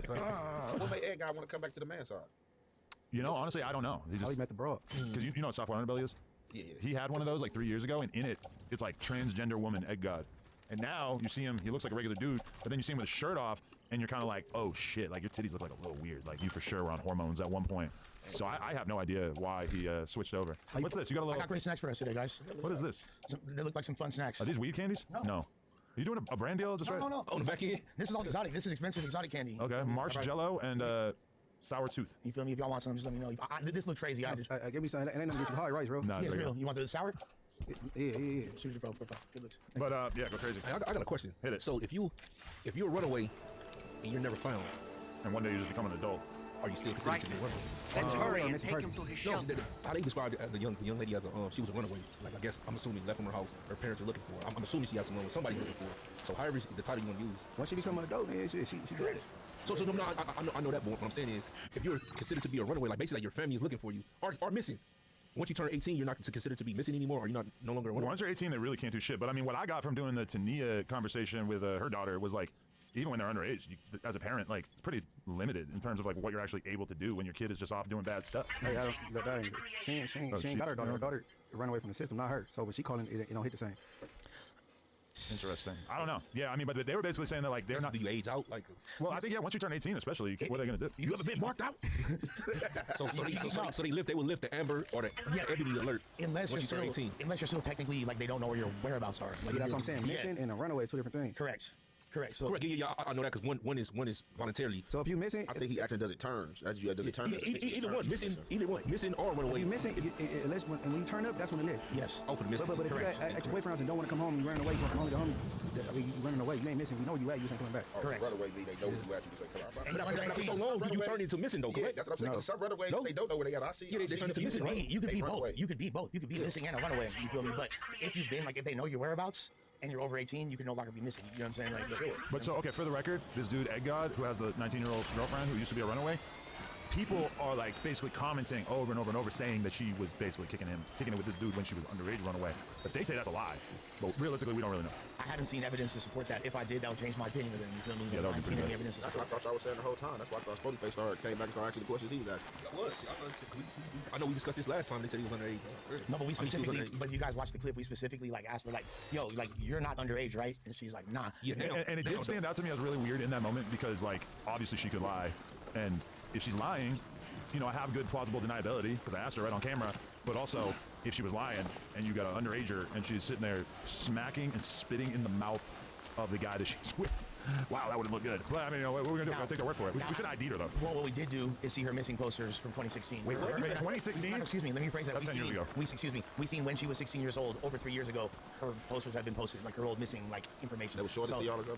What made Ed guy want to come back to the man side? You know, honestly, I don't know. He just met the bro. because you know what software underbelly is. Yeah. He had one of those like 3 years ago, and in it, it's like transgender woman Egg God. And now you see him, he looks like a regular dude, but then you see him with his shirt off, and you're kind of like, oh shit, like your titties look like a little weird. Like you for sure were on hormones at one point. So I have no idea why he switched over. What's this? You got a I little. got great snacks for us today, guys. What is this? They look like some fun snacks. Are these weed candies? No. Are you doing a brand deal just right? No. On the back end? This is all exotic. This is expensive exotic candy. Okay, Marsh Jello and sour tooth. You feel me? If y'all want some, just let me know. This looks crazy. Give me some. It ain't gonna get you high, right, bro? Nah, Yeah, it's there you real. go. You want the sour? Yeah. Shoot it, bro. Good looks. But yeah, go crazy. Hey, I got a question. Hit it. So if you're a runaway and you're never found, And one day you just become an adult. are you still considered to be a runaway? Let's hurry and missing take him person. to his No, shelter. how they described the young lady as she was a runaway. Like I guess I'm assuming left from her house. Her parents are looking for her. I'm assuming she has somebody looking for her. So however the title you want to use. Once she become an adult, man, she good. So no, I know that. But what I'm saying is, if you're considered to be a runaway, like basically like your family is looking for you, or missing. Once you turn 18, you're not considered to be missing anymore, or you're not no longer a runaway. Once you're 18, they really can't do shit. But I mean, what I got from doing the Tania conversation with her daughter was like, even when they're underage, as a parent, like it's pretty limited in terms of like what you're actually able to do when your kid is just off doing bad stuff. Hey, she ain't got her daughter. Her daughter ran away from the system, not her. So, but she calling it don't hit the same. Interesting. I don't know. Yeah, I mean, but they were basically saying that like they're not. Do you age out? Like, well, I think yeah. Once you turn 18, especially, what are they gonna do? You ever been marked out? So they will lift the amber or the entity alert Unless you're once you turn still 18. unless you're still technically like they don't know where your whereabouts are. Like, Yeah, that's what I'm saying. Missing and a runaway is two different things. Correct. So Correct. Yeah, I know that because one is voluntarily. So if you missing, I think he actually does it turns. Does it turn? Either one, missing or if runaway. you missing, unless when you turn up, that's when it lives. yes. Oh, for the missing. But if you got at your boyfriends and don't want to come home, you running away, you from homie to homie. I mean, you running away. You ain't missing. We know you at. You just ain't coming back. Correct. Runaway mean they know where you at. You just say, come on. After so long, you turn into missing though, Yeah, correct? that's what I'm saying. 'Cause some runaways, No. they don't know where they at. I see. Yeah, they turn into You missing, could right? be, you could They be run both. away. You could be both. You could be missing and a runaway. You feel me? But if you've been like if they know your whereabouts and you're over 18, you can no longer be missing. You know what I'm saying? Like, sure. But so okay, for the record, this dude Egg God, who has the 19-year-old girlfriend who used to be a runaway, people are like basically commenting over and over and over, saying that she was basically kicking it with this dude when she was underage runaway. But they say that's a lie. But realistically, we don't really know. I haven't seen evidence to support that. If I did, that would change my opinion of it. You feel me? Yeah, that would I be haven't seen pretty any good. evidence to That's support. what I thought y'all was saying the whole time. That's why Spotty Face came back and started asking the questions he was asking. I know we discussed this last time. They said he was underage. No, but we I mean, she was specifically, underage. but you guys watched the clip. We specifically like asked her, like, "Yo, like you're not underage, right?" And she's like, "Nah." Yeah, And it did stand out to me as really weird in that moment because like obviously she could lie, and if she's lying, you know, I have good plausible deniability because I asked her right on camera. But also, if she was lying and you got an underager and she's sitting there smacking and spitting in the mouth of the guy that she's with, wow, that wouldn't look good. But I mean, you know, what we're gonna do? We're gonna take their word for it. We should ID'd her though. Well, what we did do is see her missing posters from 2016. Wait, what? 2016? Excuse me, let me rephrase that. That's 10 years ago. We seen when she was 16 years old, over 3 years ago, her posters have been posted, like her old missing like information. That was shortest So- to y'all ago?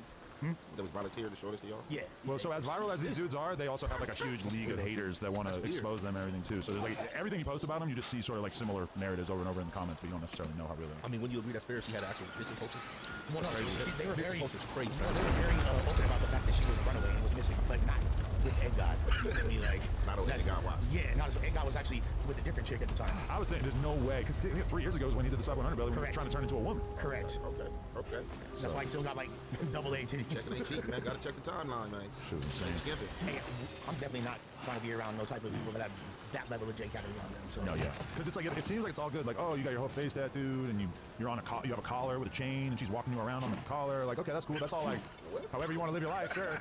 That was volunteer the shortest to y'all? Yeah. Well, so as viral as these dudes are, they also have like a huge league of haters that want to expose them and everything too. So there's like everything you post about them, you just see sort of like similar narratives over and over in the comments, but you don't necessarily know how real they are. I mean, when you agree that's fair, she had actual missing posters. Well, no, they were very, posters crazy. they were very open about the fact that she was a runaway and was missing, but not with Ed God. You know what I mean? Like, Not with Ed God, why? Yeah, not as Ed God was actually with a different chick at the time. I was saying there's no way, because 3 years ago is when he did the Subway Underbelly when he was trying to turn into a woman. Correct. Okay. That's why he still got like double A titties. Checking ain't cheap, man. Gotta check the timeline, man. Shit was insane. Skimping. Hey, I'm definitely not trying to be around no type of people that have that level of J category on them. So. No, yeah. Because it's like, it seems like it's all good. Like, oh, you got your whole face tattooed and you're on you have a collar with a chain and she's walking you around on the collar. Like, okay, that's cool. That's all like, However you want to live your life, sure.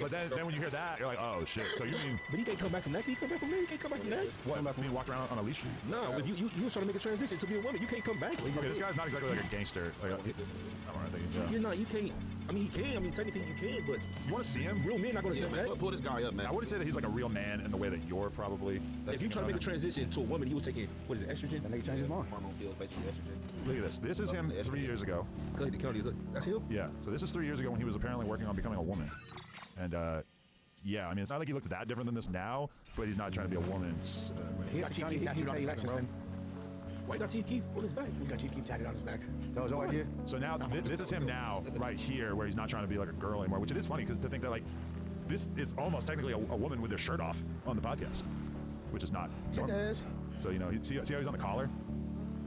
But then when you hear that, you're like, oh shit. So you mean? But he can't come back from that. Can he come back from that? He can't come back from that. What? I mean, walk around on a leash? No, but you was trying to make a transition to be a woman. You can't come back. Okay, this guy's not exactly like a gangster. Like, I don't know, think, You're not. You can't. I mean, he can. I mean, technically you can, but you want to see him? Real men not going to sit back. Pull this guy up, man. I wouldn't say that he's like a real man in the way that you're probably. If you try to make a transition to a woman, you was taking, what is it, estrogen? That nigga changed his mind. Hormone pills, basically estrogen. Look at this. This is him 3 years ago. Look, that's him? Yeah. So this is 3 years ago when he was apparently working on becoming a woman. And yeah, I mean, it's not like he looks that different than this now, but he's not trying to be a woman. He got Chief Keef tattooed on his back since then. Why you got Chief Keef on his back? He got Chief Keef tattooed on his back. That was your idea? So now, this is him now, right here, where he's not trying to be like a girl anymore, which it is funny, because to think that, like, this is almost technically a woman with their shirt off on the podcast, which is not normal. It is. So, you know, see how he's on the collar?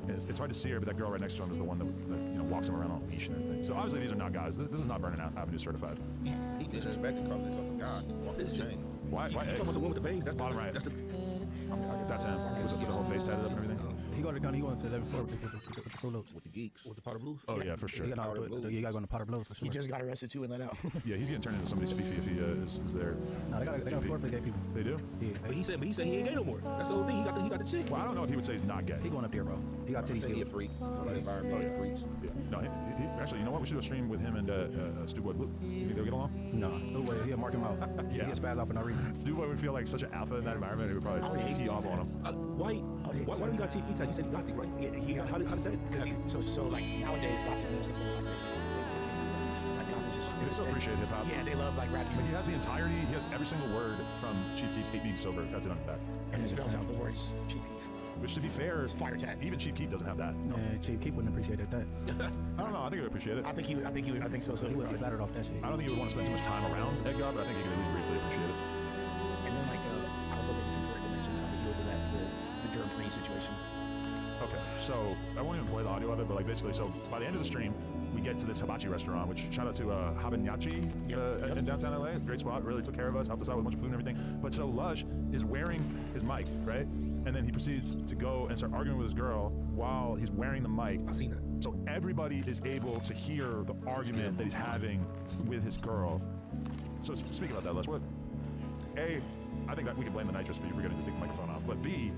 It's hard to see her, but that girl right next to him is the one that you know, walks him around on a leash and everything. So obviously these are not guys. This is not Burning Avenue certified. He disrespected calling himself a god. Walking the chain. Why? You talking about the one with the bangs? That's bottom right. That's the. I mean, if that's him. Was the whole face tatted up and everything? He got to the 11th floor with the Fruit Loops. With the geeks. With the Powder Blues? Oh yeah, for sure. You got to go on the Powder Blues for sure. He just got arrested too and let out. Yeah, he's getting turned into somebody's fifi if he is there. No, they got a floor for gay people. They do? Yeah. But he said he ain't gay no more. That's the whole thing. He got the chick. Well, I don't know if he would say he's not gay. He going up there, bro. He got titties He a still. freak. Environmental freaks. Yeah. No, he, actually, you know what? We should do a stream with him and Stu Boy Blue. You think they'll get along? No, it's no way. He'll mark him out. Yeah. He'll spaz out for no reason. Stu Boy would feel like such an alpha in that environment. He would probably tee off on him. Why do you got Chief Keef tattooed? You said he got it, right? Yeah, he got. How did that? Because so like nowadays, Gothic music, like Gothic just. They still appreciate hip hop. Yeah, they love like rap But music. he has the entirety. He has every single word from Chief Keef's "Hate Being Sober" tattooed on his back. And it spells out the words Chief Keef. Which, to be fair, It's fire tat. even Chief Keef doesn't have that. No. Chief Keef wouldn't appreciate that. I don't know. I think he would appreciate it. I think he would. I think so. So He wouldn't be flattered off that shit. I don't think he would want to spend too much time around Ed God, but I think he could at least briefly appreciate it. And then like I also think it's important to mention that he was in the drug-free situation. Okay, so I won't even play the audio of it, but like basically, so by the end of the stream, we get to this hibachi restaurant, which shout out to Habanyachi in downtown LA. Great spot, really took care of us, helped us out with a bunch of food and everything. But so Lush is wearing his mic, right? And then he proceeds to go and start arguing with his girl while he's wearing the mic. I've seen that. So everybody is able to hear the argument that he's having with his girl. So speaking about that, Lush, what? A, I think that we can blame the nitrous for you forgetting to take the microphone off. But B,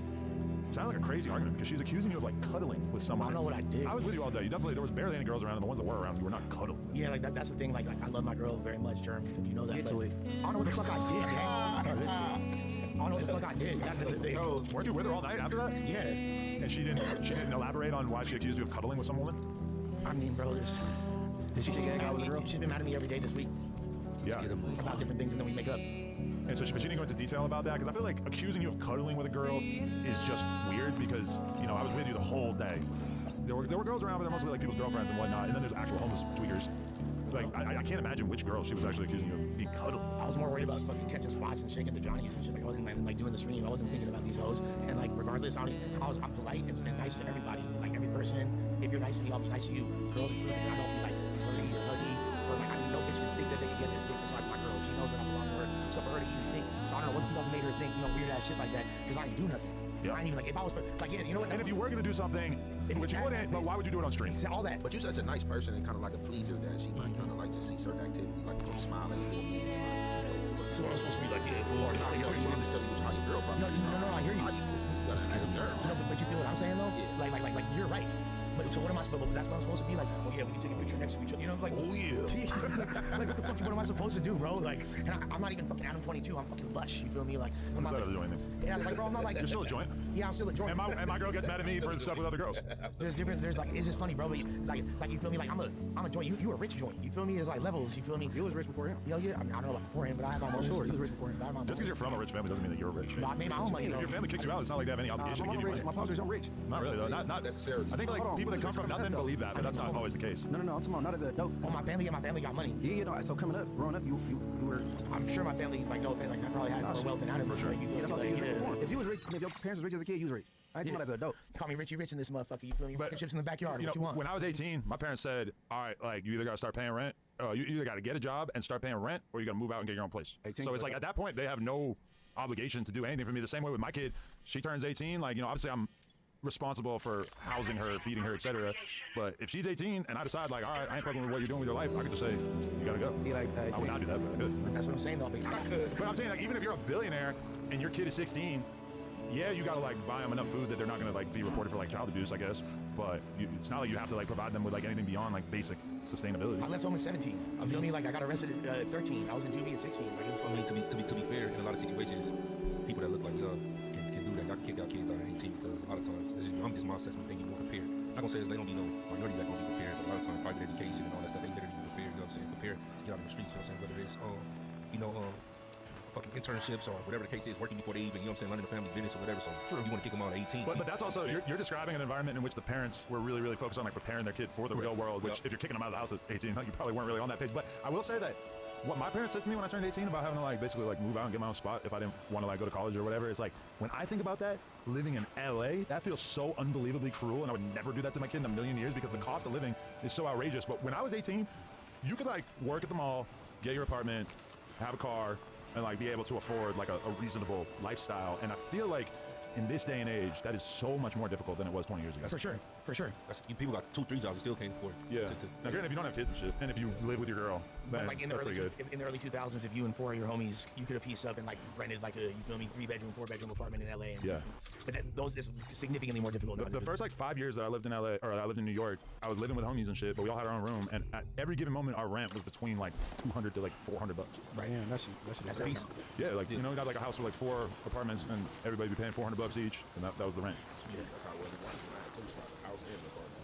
it sounded like a crazy argument because she's accusing you of like cuddling with someone. I don't know what I did. I was with you all day. There was barely any girls around, and the ones that were around, you were not cuddling. Yeah, like that's the thing. Like I love my girl very much, Germ. You know that. Get to it. I don't know what the fuck I did, man. I don't know what the fuck I did. That's the thing. Weren't you with her all night after that? Yeah. And she didn't elaborate on why she accused you of cuddling with some woman? I mean, bro, Did she think I was a girl? she's been mad at me every day this week Yeah. about different things, and then we make up. And so, but she didn't go into detail about that because I feel like accusing you of cuddling with a girl is just weird because, you know, I was with you the whole day. There were girls around, but they're mostly like people's girlfriends and whatnot. And then there's actual homeless tweakers. Like, I can't imagine which girl she was actually accusing you of being cuddling. I was more worried about fucking catching spots and shaking the Johnnies and shit. Like, I wasn't like doing the stream. I wasn't thinking about these hoes. And like, regardless, I'm polite and nice to everybody. Like every person, if you're nice to me, I'll be nice to you. Girls included, I don't be like flirty or huggy or like I mean, no bitch can think that they can get this dick besides my girl. She knows that I belong to her. So for her to even think, so I don't know what the fuck made her think, weird ass shit like that. Because I didn't do nothing. Yeah. I ain't even like if I was like, yeah, you know what? And if you were gonna do something, which you wouldn't, but why would you do it on stream? All that. But you're such a nice person and kind of like a pleaser that she might kind of like just see certain activity, like you know, smile at you. So I'm supposed to be like, yeah, full on. I'm just telling you how your girl probably. No, I hear you. How you supposed to be? You gotta scare the girl. No, but you feel what I'm saying though? Yeah. Like you're right. But so what am I supposed? That's what I'm supposed to be like. Oh yeah, we can take a picture next to each other. You know, like oh yeah. Like what the fuck? What am I supposed to do, bro? Like, and I'm not even fucking Adam 22. I'm fucking Lush. You feel me? Like, I'm not a joint. Yeah, like bro, I'm not like. You're still a joint. Yeah, I'm still a joint. And my girl gets mad at me for stuff with other girls. There's different. There's like it's just funny, bro. But like you feel me? Like I'm a joint. You a rich joint. You feel me? There's like levels. You feel me? He was rich before him. Yeah. I mean, I don't know about before him, but I have my own. Sure, he was rich before him. Just because you're from a rich family doesn't mean that you're rich. I made my own money. If your family kicks you out, it's not like they have any obligation to give you money. My father's not rich. Not really though. Not necessarily. I think like people that come from nothing believe that, but that's not always the case. No, I'm talking about not as a dope. Oh, my family got money. Yeah, you know. So coming up, growing up, you were. I'm sure my family, like no offense, like I probably had more wealth than I did. For sure. Like, Yeah, that's what I said. You was rich before. If you was rich, if your parents was rich as a kid, you was rich. I ain't talking about as a dope. Call me Richie Rich in this motherfucker. You feel me? But chips in the backyard. You What know, you want? when I was 18, my parents said, "All right, like you either gotta start paying rent, you either gotta get a job and start paying rent, or you gotta move out and get your own place." 18, so it's like at that point they have no obligation to do anything for me. The same way with my kid, she turns 18. Like, you know, obviously I'm responsible for housing her, feeding her, etc. But if she's 18 and I decide like, all right, I ain't fucking with what you're doing with your life, I could just say, you gotta go. I would not do that, but I could. That's what I'm saying, though. But I'm saying, like, even if you're a billionaire and your kid is 16, yeah, you gotta like buy them enough food that they're not gonna like be reported for like child abuse, I guess. But it's not like you have to like provide them with like anything beyond like basic sustainability. I left home at 17. I'm feeling like I got arrested at 13. I was in juvie at 16. Like, I mean, to be fair, in a lot of situations, people that look like young can do that. Y'all can kick out kids out at 18 because a lot of times, I'm just my assessment, they get more prepared. I'm not gonna say they don't be no minorities that gonna be prepared, but a lot of times private education and all that stuff, they literally be prepared. You know what I'm saying? Prepared, get out in the streets. You know what I'm saying? Whether it's fucking internships or whatever the case is, working before they even, you know what I'm saying, learning the family business or whatever. So you want to kick them out at 18. But that's also, you're describing an environment in which the parents were really, really focused on like preparing their kid for the real world, which if you're kicking them out of the house at 18, you probably weren't really on that page. But I will say that what my parents said to me when I turned 18 about having to like basically like move out and get my own spot if I didn't want to like go to college or whatever, is like, when I think about that, living in LA, that feels so unbelievably cruel, and I would never do that to my kid in a million years because the cost of living is so outrageous. But when I was 18, you could like work at the mall, get your apartment, have a car, and like be able to afford like a reasonable lifestyle. And I feel like in this day and age, that is so much more difficult than it was 20 years ago. For sure, for sure. People got 2-3 jobs and still can't afford it. Yeah. Now, granted, if you don't have kids and shit, and if you live with your girl, then like in that's the pretty early good. in the early 2000s, if you and 4 of your homies, you could have pieced up and like rented like a, you feel me, 3-bedroom, 4-bedroom apartment in LA. And, yeah. But then those is significantly more difficult. The first like 5 years that I lived in LA, or I lived in New York, I was living with homies and shit, but we all had our own room, and at every given moment, our rent was between like $200 to like $400. Right. Yeah, that's crazy. Yeah, like you know, we got like a house with like 4 apartments, and everybody be paying $400 each, and that was the rent. Yeah, that's how it was in Washington. I had two house and apartment.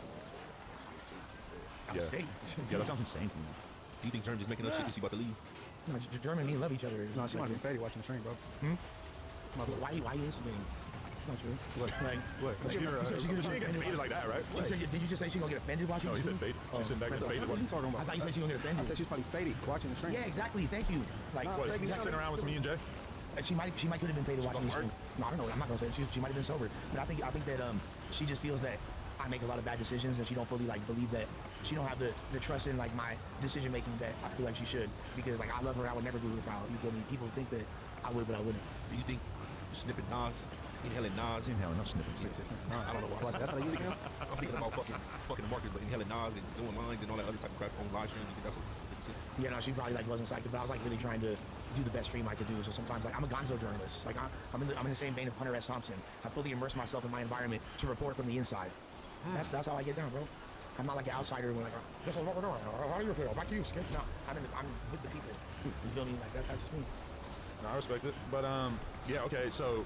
Yeah. Yeah, that sounds insane to me. Do you think Germany's making up shit because she about to leave? No, German and me love each other. No, she might be fatty watching the stream, bro. Why you instigating? Not true. What? What? She ain't getting faded like that, right? Did you just say she gonna get offended watching? No, he said faded. She's sitting back and faded. What are you talking about? I thought you said she gonna get offended. I said she's probably faded watching the stream. Yeah, exactly. Thank you. Like, what? Sitting around with me and Jay? And she might could have been faded watching the stream. No, I don't know. I'm not gonna say it. She might have been sober, but I think that she just feels that I make a lot of bad decisions, and she don't fully like believe that she don't have the trust in like my decision making that I feel like she should, because like I love her. I would never do her foul. You feel me? People think that I would, but I wouldn't. Do you think sniffing Nas, inhaling Nas, not sniffing? I don't know why. That's what I use again. I'm thinking about fucking the market, but inhaling Nas and doing lines and all that other type of crap on live stream. You think that's what? Yeah, no, she probably like wasn't psyched, but I was like really trying to do the best stream I could do. So sometimes like I'm a gonzo journalist. Like I'm in the same vein of Hunter S. Thompson. I fully immerse myself in my environment to report from the inside. That's how I get down, bro. I'm not like an outsider when like, this is what we're doing. How do you feel? Back to you, Skip. No, I'm with the people. You feel me? Like that's just me. No, I respect it. But yeah, okay. So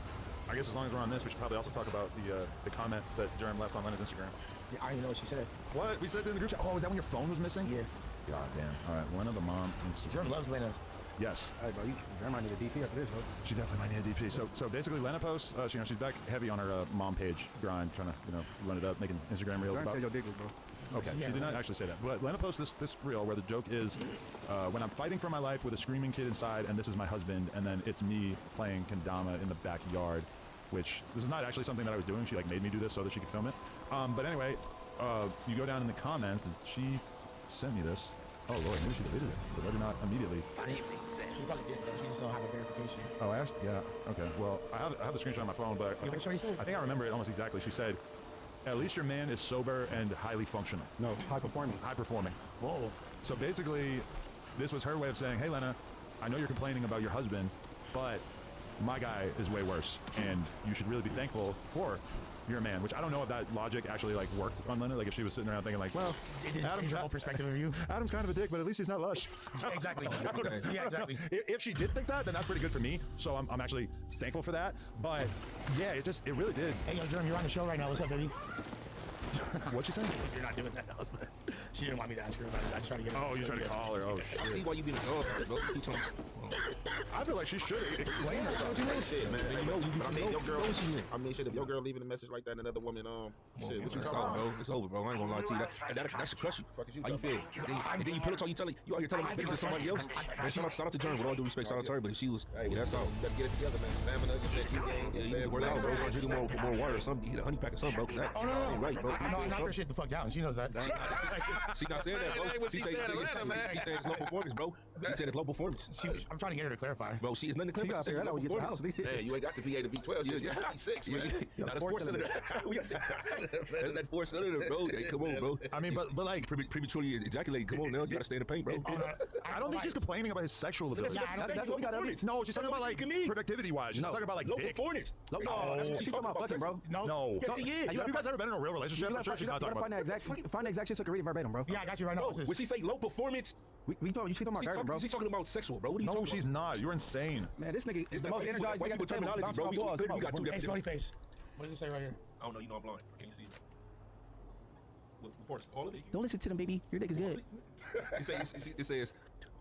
I guess as long as we're on this, we should probably also talk about the comment that Jerem left on Lena's Instagram. Yeah, I don't even know what she said. What? We said it in the group chat. Oh, is that when your phone was missing? Yeah. God damn. All right, Lena the mom. Jerem loves Lena. Yes. Hey, bro, Jerem might need a DP after this, bro. She definitely might need a DP. So basically, Lena posts. She's back heavy on her mom page grind, trying to run it up, making Instagram reels about. Say your dick was, bro. Okay, she did not actually say that. But Lena posts this reel where the joke is, when I'm fighting for my life with a screaming kid inside, and this is my husband, and then it's me playing kendama in the backyard, which this is not actually something that I was doing. She like made me do this so that she could film it. But anyway, you go down in the comments, and she sent me this. Oh Lord, maybe she deleted it, but maybe not immediately. I didn't think so. She probably did, but she just don't have a verification. Oh, I asked? Yeah. Okay. Well, I have the screenshot on my phone, but I think I remember it almost exactly. She said, "At least your man is sober and highly functional." No, high performing. High performing. Whoa. So basically, this was her way of saying, "Hey, Lena, I know you're complaining about your husband, but my guy is way worse, and you should really be thankful for your man." Which I don't know if that logic actually like worked on Lena. Like if she was sitting around thinking like, "Well, Adam's your whole perspective of you. Adam's kind of a dick, but at least he's not lush." Exactly. Yeah, exactly. If she did think that, then that's pretty good for me. So I'm actually thankful for that. But yeah, it really did. Hey, yo, Jerem, you're on the show right now. What's up, baby? What'd she say? You're not doing that, but she didn't want me to ask her about it. I just tried to get. Oh, you're trying to call her. Oh shit. I see why you being a dog, bro. I feel like she should explain herself. Shit, man. I mean, your girl. I mean, shit. If your girl leaving a message like that, and another woman, shit, what you It's call over, bro. It's over, bro. I ain't gonna lie to you. That should crush you. How you feel? And then you pull it on you out here telling me business to somebody else. Man, shout out to Jerem. With all due respect, shout out to her, but she was. Hey, yeah, that's all. You better get it together, man. Stamina, get that game. Yeah, you need to work out, bro. Drink more water or something. You hit a honey pack or something, bro. That ain't right, bro. I know I knock her shit the fuck down. She knows that. She not saying that, bro. That ain't what she said, Atlanta, man. She said it's low performance, bro. She said it's low performance. I'm trying to get her to clarify. Bro, she is nothing to She clarify. got to figure that out when you get to the house. Hey, you ain't got the V8 to V12. She got V6, man. That's 4-cylinder. That's that 4-cylinder, bro. Hey, come on, bro. I mean, but like prematurely ejaculating. Come on now, you gotta stay in the paint, bro. I don't think she's complaining about his sexual ability. That's what we got to read. No, she's talking about like productivity wise. She's talking about like low dick. performance. No, that's what she's talking about fucking, bro. No. Yes, he is. Have you guys ever been in a real relationship? I'm sure she's not talking find about. the exact shit so I can read it verbatim, bro. Yeah, I got you right now. Bro, when she say low performance, she's talking about garden, bro. She's talking about sexual, bro. What are you talking No, about? she's not. You're insane. Man, this nigga is the most energized Why nigga you at the put table. terminology, bro? We got two Hey, definitions. Stony Face. What does it say right here? I don't know. You know I'm blind. Can you see? All of it. Don't listen to them, baby. Your dick is good. It says,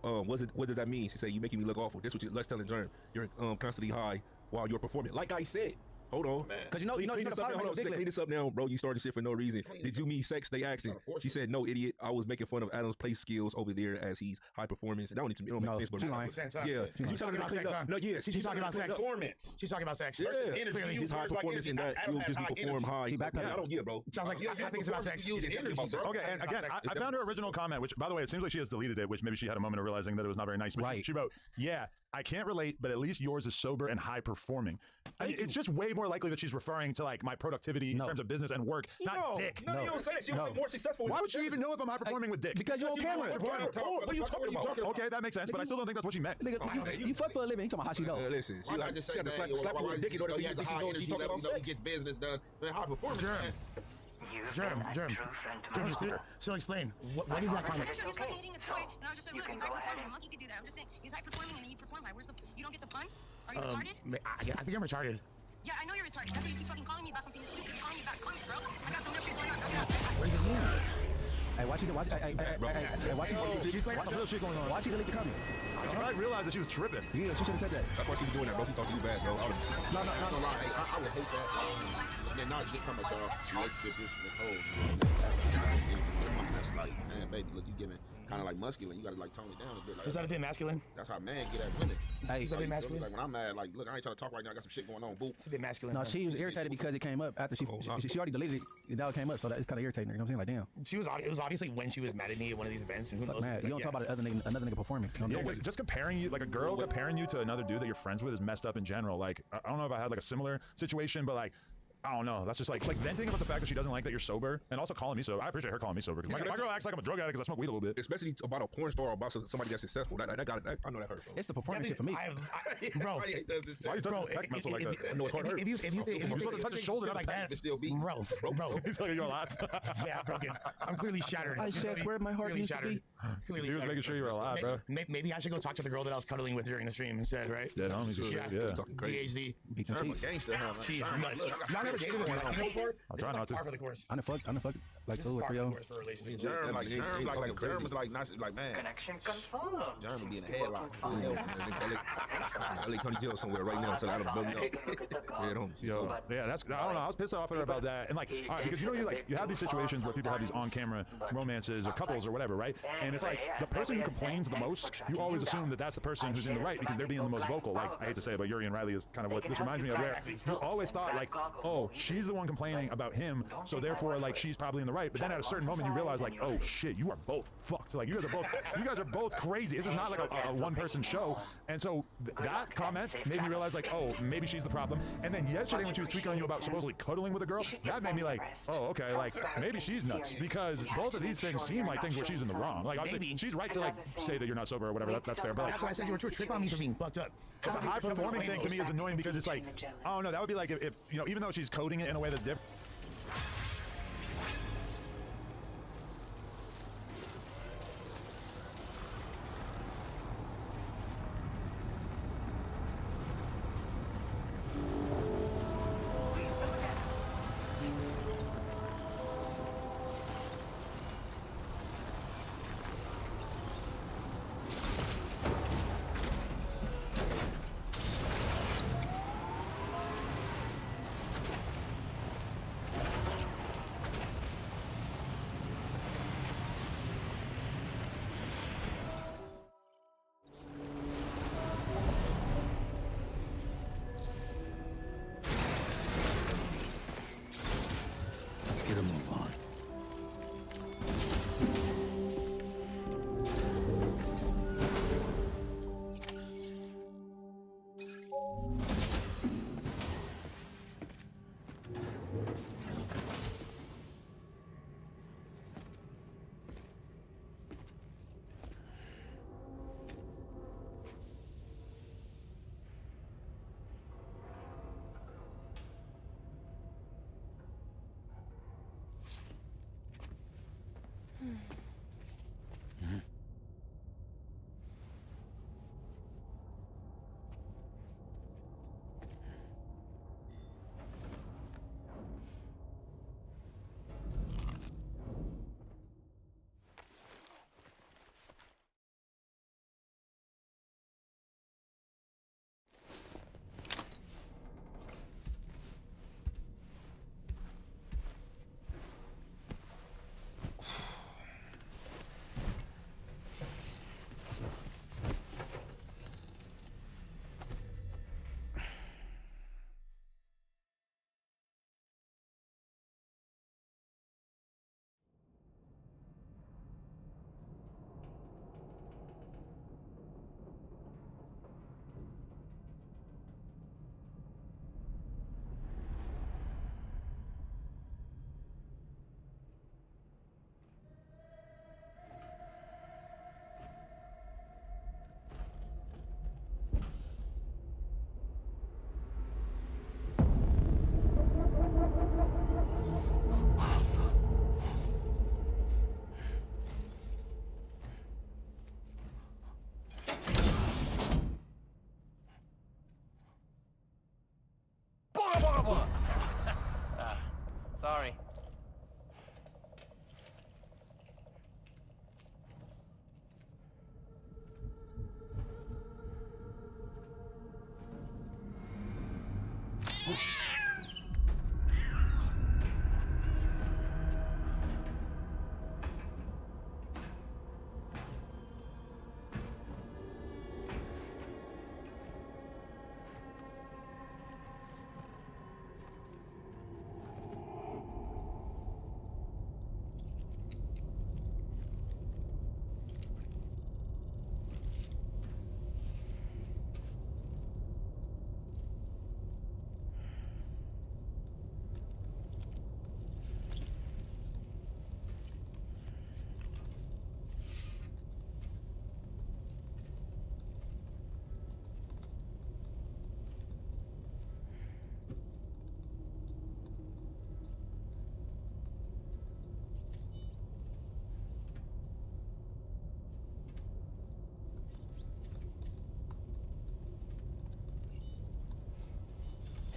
what does that mean? She said, you making me look awful. This what let's tell Germ. You're constantly high while you're performing. Like I said. Hold on. Because you know clean this up now. Hold on. Clean this up now, bro. You started shit for no reason. Did you mean sex? They asking. She said, no, idiot. I was making fun of Adam's play skills over there as he's high performance. And that don't even make sense. But She's lying. yeah. She's talking about sex. No, yeah. She's talking about sex. Performance. She's talking about sex. Yeah. Clearly. He's high performance in that you'll just perform high. She backed up. I don't get, bro. Sounds like I think it's about sex. Okay, and again, I found her original comment, which, by the way, it seems like she has deleted it, which maybe she had a moment of realizing that it was not very nice. But Right. she wrote, yeah, I can't relate, but at least yours is sober and high performing. I mean, it's just way more likely that she's referring to like my productivity in terms of business and work, not dick. No, you don't say that. She was more successful. Why would she even know if I'm high performing with dick? Because you're on camera. What are you talking about? Okay, that makes sense, but I still don't think that's what she meant. Nigga, you fuck for a living. You talking about how she know? Listen, she had to slap you with a dick in order for you to know what she's talking about sex. He gets business done. Man, high performance, man. Germ. So explain. What is that comment? You can go ahead. Monkey could do that. I'm just saying, he's high performing and then you perform high. You don't get the pun? Are you retarded? I think I'm retarded. Yeah, I know you're retarded. That's why you keep fucking calling me about something that's stupid. You're calling me back. Call me, bro. I got some real shit going on. What does it mean? Hey, watch it. Watch real shit going on. Watch you delete the comment. She might realize that she was tripping. Yeah, she should have said that. That's why she was doing that, bro. She thought you was bad, bro. No. I would hate that. And then not just come at y'all relationship, just that's like, man, baby, look, you getting kind of like muscular. You gotta like tone it down a bit. Like, Is that a bit masculine? That's how men get at women. Hey, is that a bit masculine? Like when I'm mad, like, look, I ain't trying to talk right now. I got some shit going on. Boo. It's a bit masculine. No, she was irritated because it came up after she already deleted it. That came up, so it's kind of irritating her. You know what I'm saying? Like, damn. She was. It was obviously when she was mad at me at one of these events, and who knows? Man, you don't talk about another nigga performing. Yeah, because just comparing you, like a girl comparing you to another dude that you're friends with is messed up in general. Like, I don't know if I had like a similar situation, but like, I don't know. That's just like venting about the fact that she doesn't like that you're sober, and also calling me sober. I appreciate her calling me sober. My girl acts like I'm a drug addict because I smoke weed a little bit. Especially about a porn star or about somebody that's successful. I know that hurt. Bro. It's the performance shit for me. Bro, Why are you touching his peck muscle like that? I know it's hard to hurt. If you're supposed to touch his shoulder, not like the that, still beat. bro. He's telling you you're alive. Yeah, I'm broken. I'm clearly shattered. I said where my heart used to be. He was making sure you were alive, bro. Maybe I should go talk to the girl that I was cuddling with during the stream instead, right? Dead homies, yeah. Talking crazy. DHZ. Beat them cheeks. Gangster, huh? She's nuts. Y'all never dated a woman? I'll try not to. Par for the course. I done fuck like 2 or 3 Par of for the course for a relationship. Germ was like nice, like man. Connection confirmed. Germ would be in a headlock. LA County Jail somewhere right now until I don't know. Yeah, that's. I don't know. I was pissed off at her about that, and like, all right, because you have these situations where people have these on-camera romances or couples or whatever, right? And it's like the person who complains the most, you always assume that that's the person who's in the right because they're being the most vocal. Like, I hate to say it, but Yuri and Riley is kind of what this reminds me of. Where you always thought like, oh, she's the one complaining about him, so therefore like she's probably in the right. But then at a certain moment you realize like, oh shit, you are both fucked. Like you guys are both crazy. This is not like a one-person show. And so that comment made me realize like, oh, maybe she's the problem. And then yesterday when she was tweaking on you about supposedly cuddling with a girl, that made me like, oh, okay, like maybe she's nuts because both of these things seem like things where she's in the wrong. Like obviously, she's right to like say that you're not sober or whatever. That's fair. But like, that's why I said you were too trick on me for being fucked up. The high performing thing to me is annoying because it's like, I don't know, that would be like if even though she's coding it in a way that's different.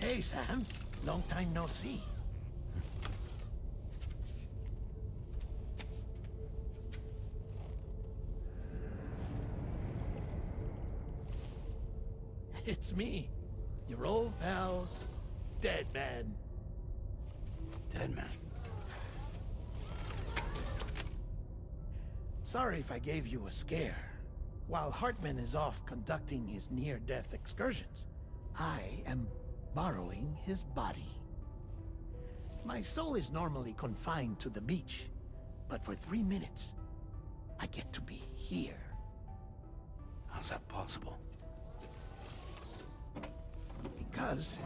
Hey, Sam. Long time no see. It's me, your old pal, Deadman. Deadman? Sorry if I gave you a scare. While Hartman is off conducting his near-death excursions, I am borrowing his body. My soul is normally confined to the beach, but for 3 minutes, I get to be here. How's that possible? Because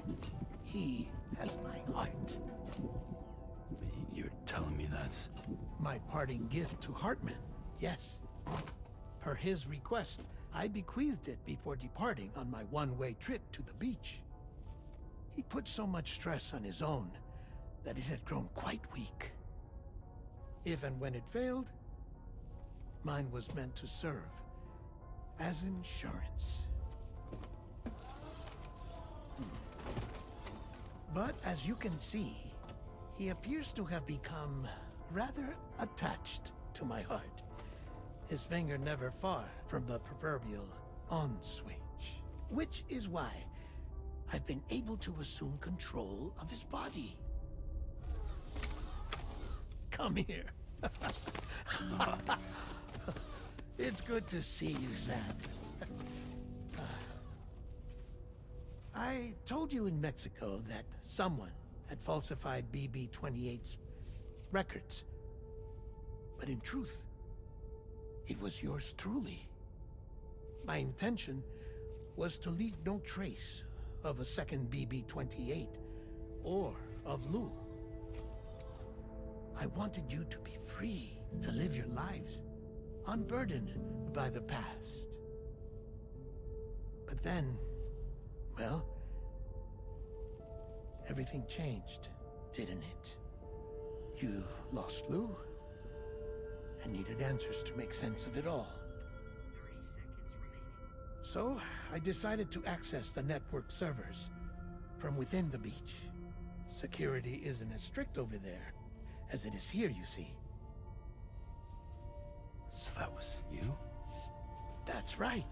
he has my heart. You're telling me that's... My parting gift to Hartman, yes. Per his request, I bequeathed it before departing on my one-way trip to the beach. He put so much stress on his own that it had grown quite weak. If and when it failed, mine was meant to serve as insurance. But as you can see, he appears to have become rather attached to my heart. His finger never far from the proverbial on switch. Which is why I've been able to assume control of his body. Come here. It's good to see you, Sam. I told you in Mexico that someone had falsified BB-28's records. But in truth, it was yours truly. My intention was to leave no trace of a second BB-28 or of Lou. I wanted you to be free to live your lives, unburdened by the past. But then, well, everything changed, didn't it? You lost Lou, and needed answers to make sense of it all. 30 seconds remaining. So, I decided to access the network servers from within the beach. Security isn't as strict over there as it is here, you see. So that was you? That's right.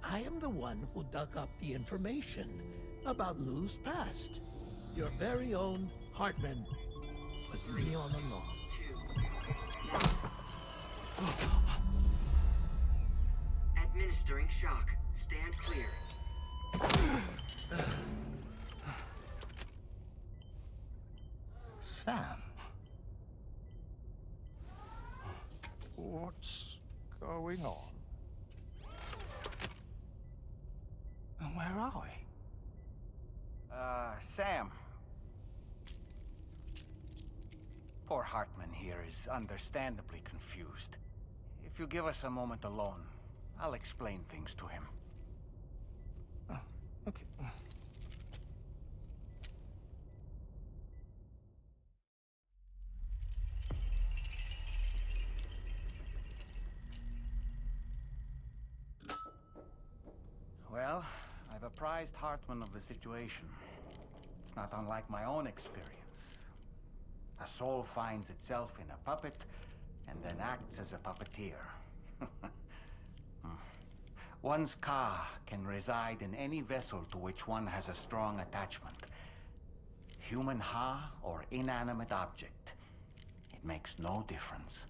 I am the one who dug up the information about Lou's past. Your very own Hartman was me all along. Administering shock. Stand clear. Sam? What's going on? And where are we? Sam. Poor Hartman here is understandably confused. If you give us a moment alone, I'll explain things to him. Okay. Well, I've apprised Hartman of the situation. It's not unlike my own experience. A soul finds itself in a puppet and then acts as a puppeteer. One's ka can reside in any vessel to which one has a strong attachment. Human ha or inanimate object. It makes no difference.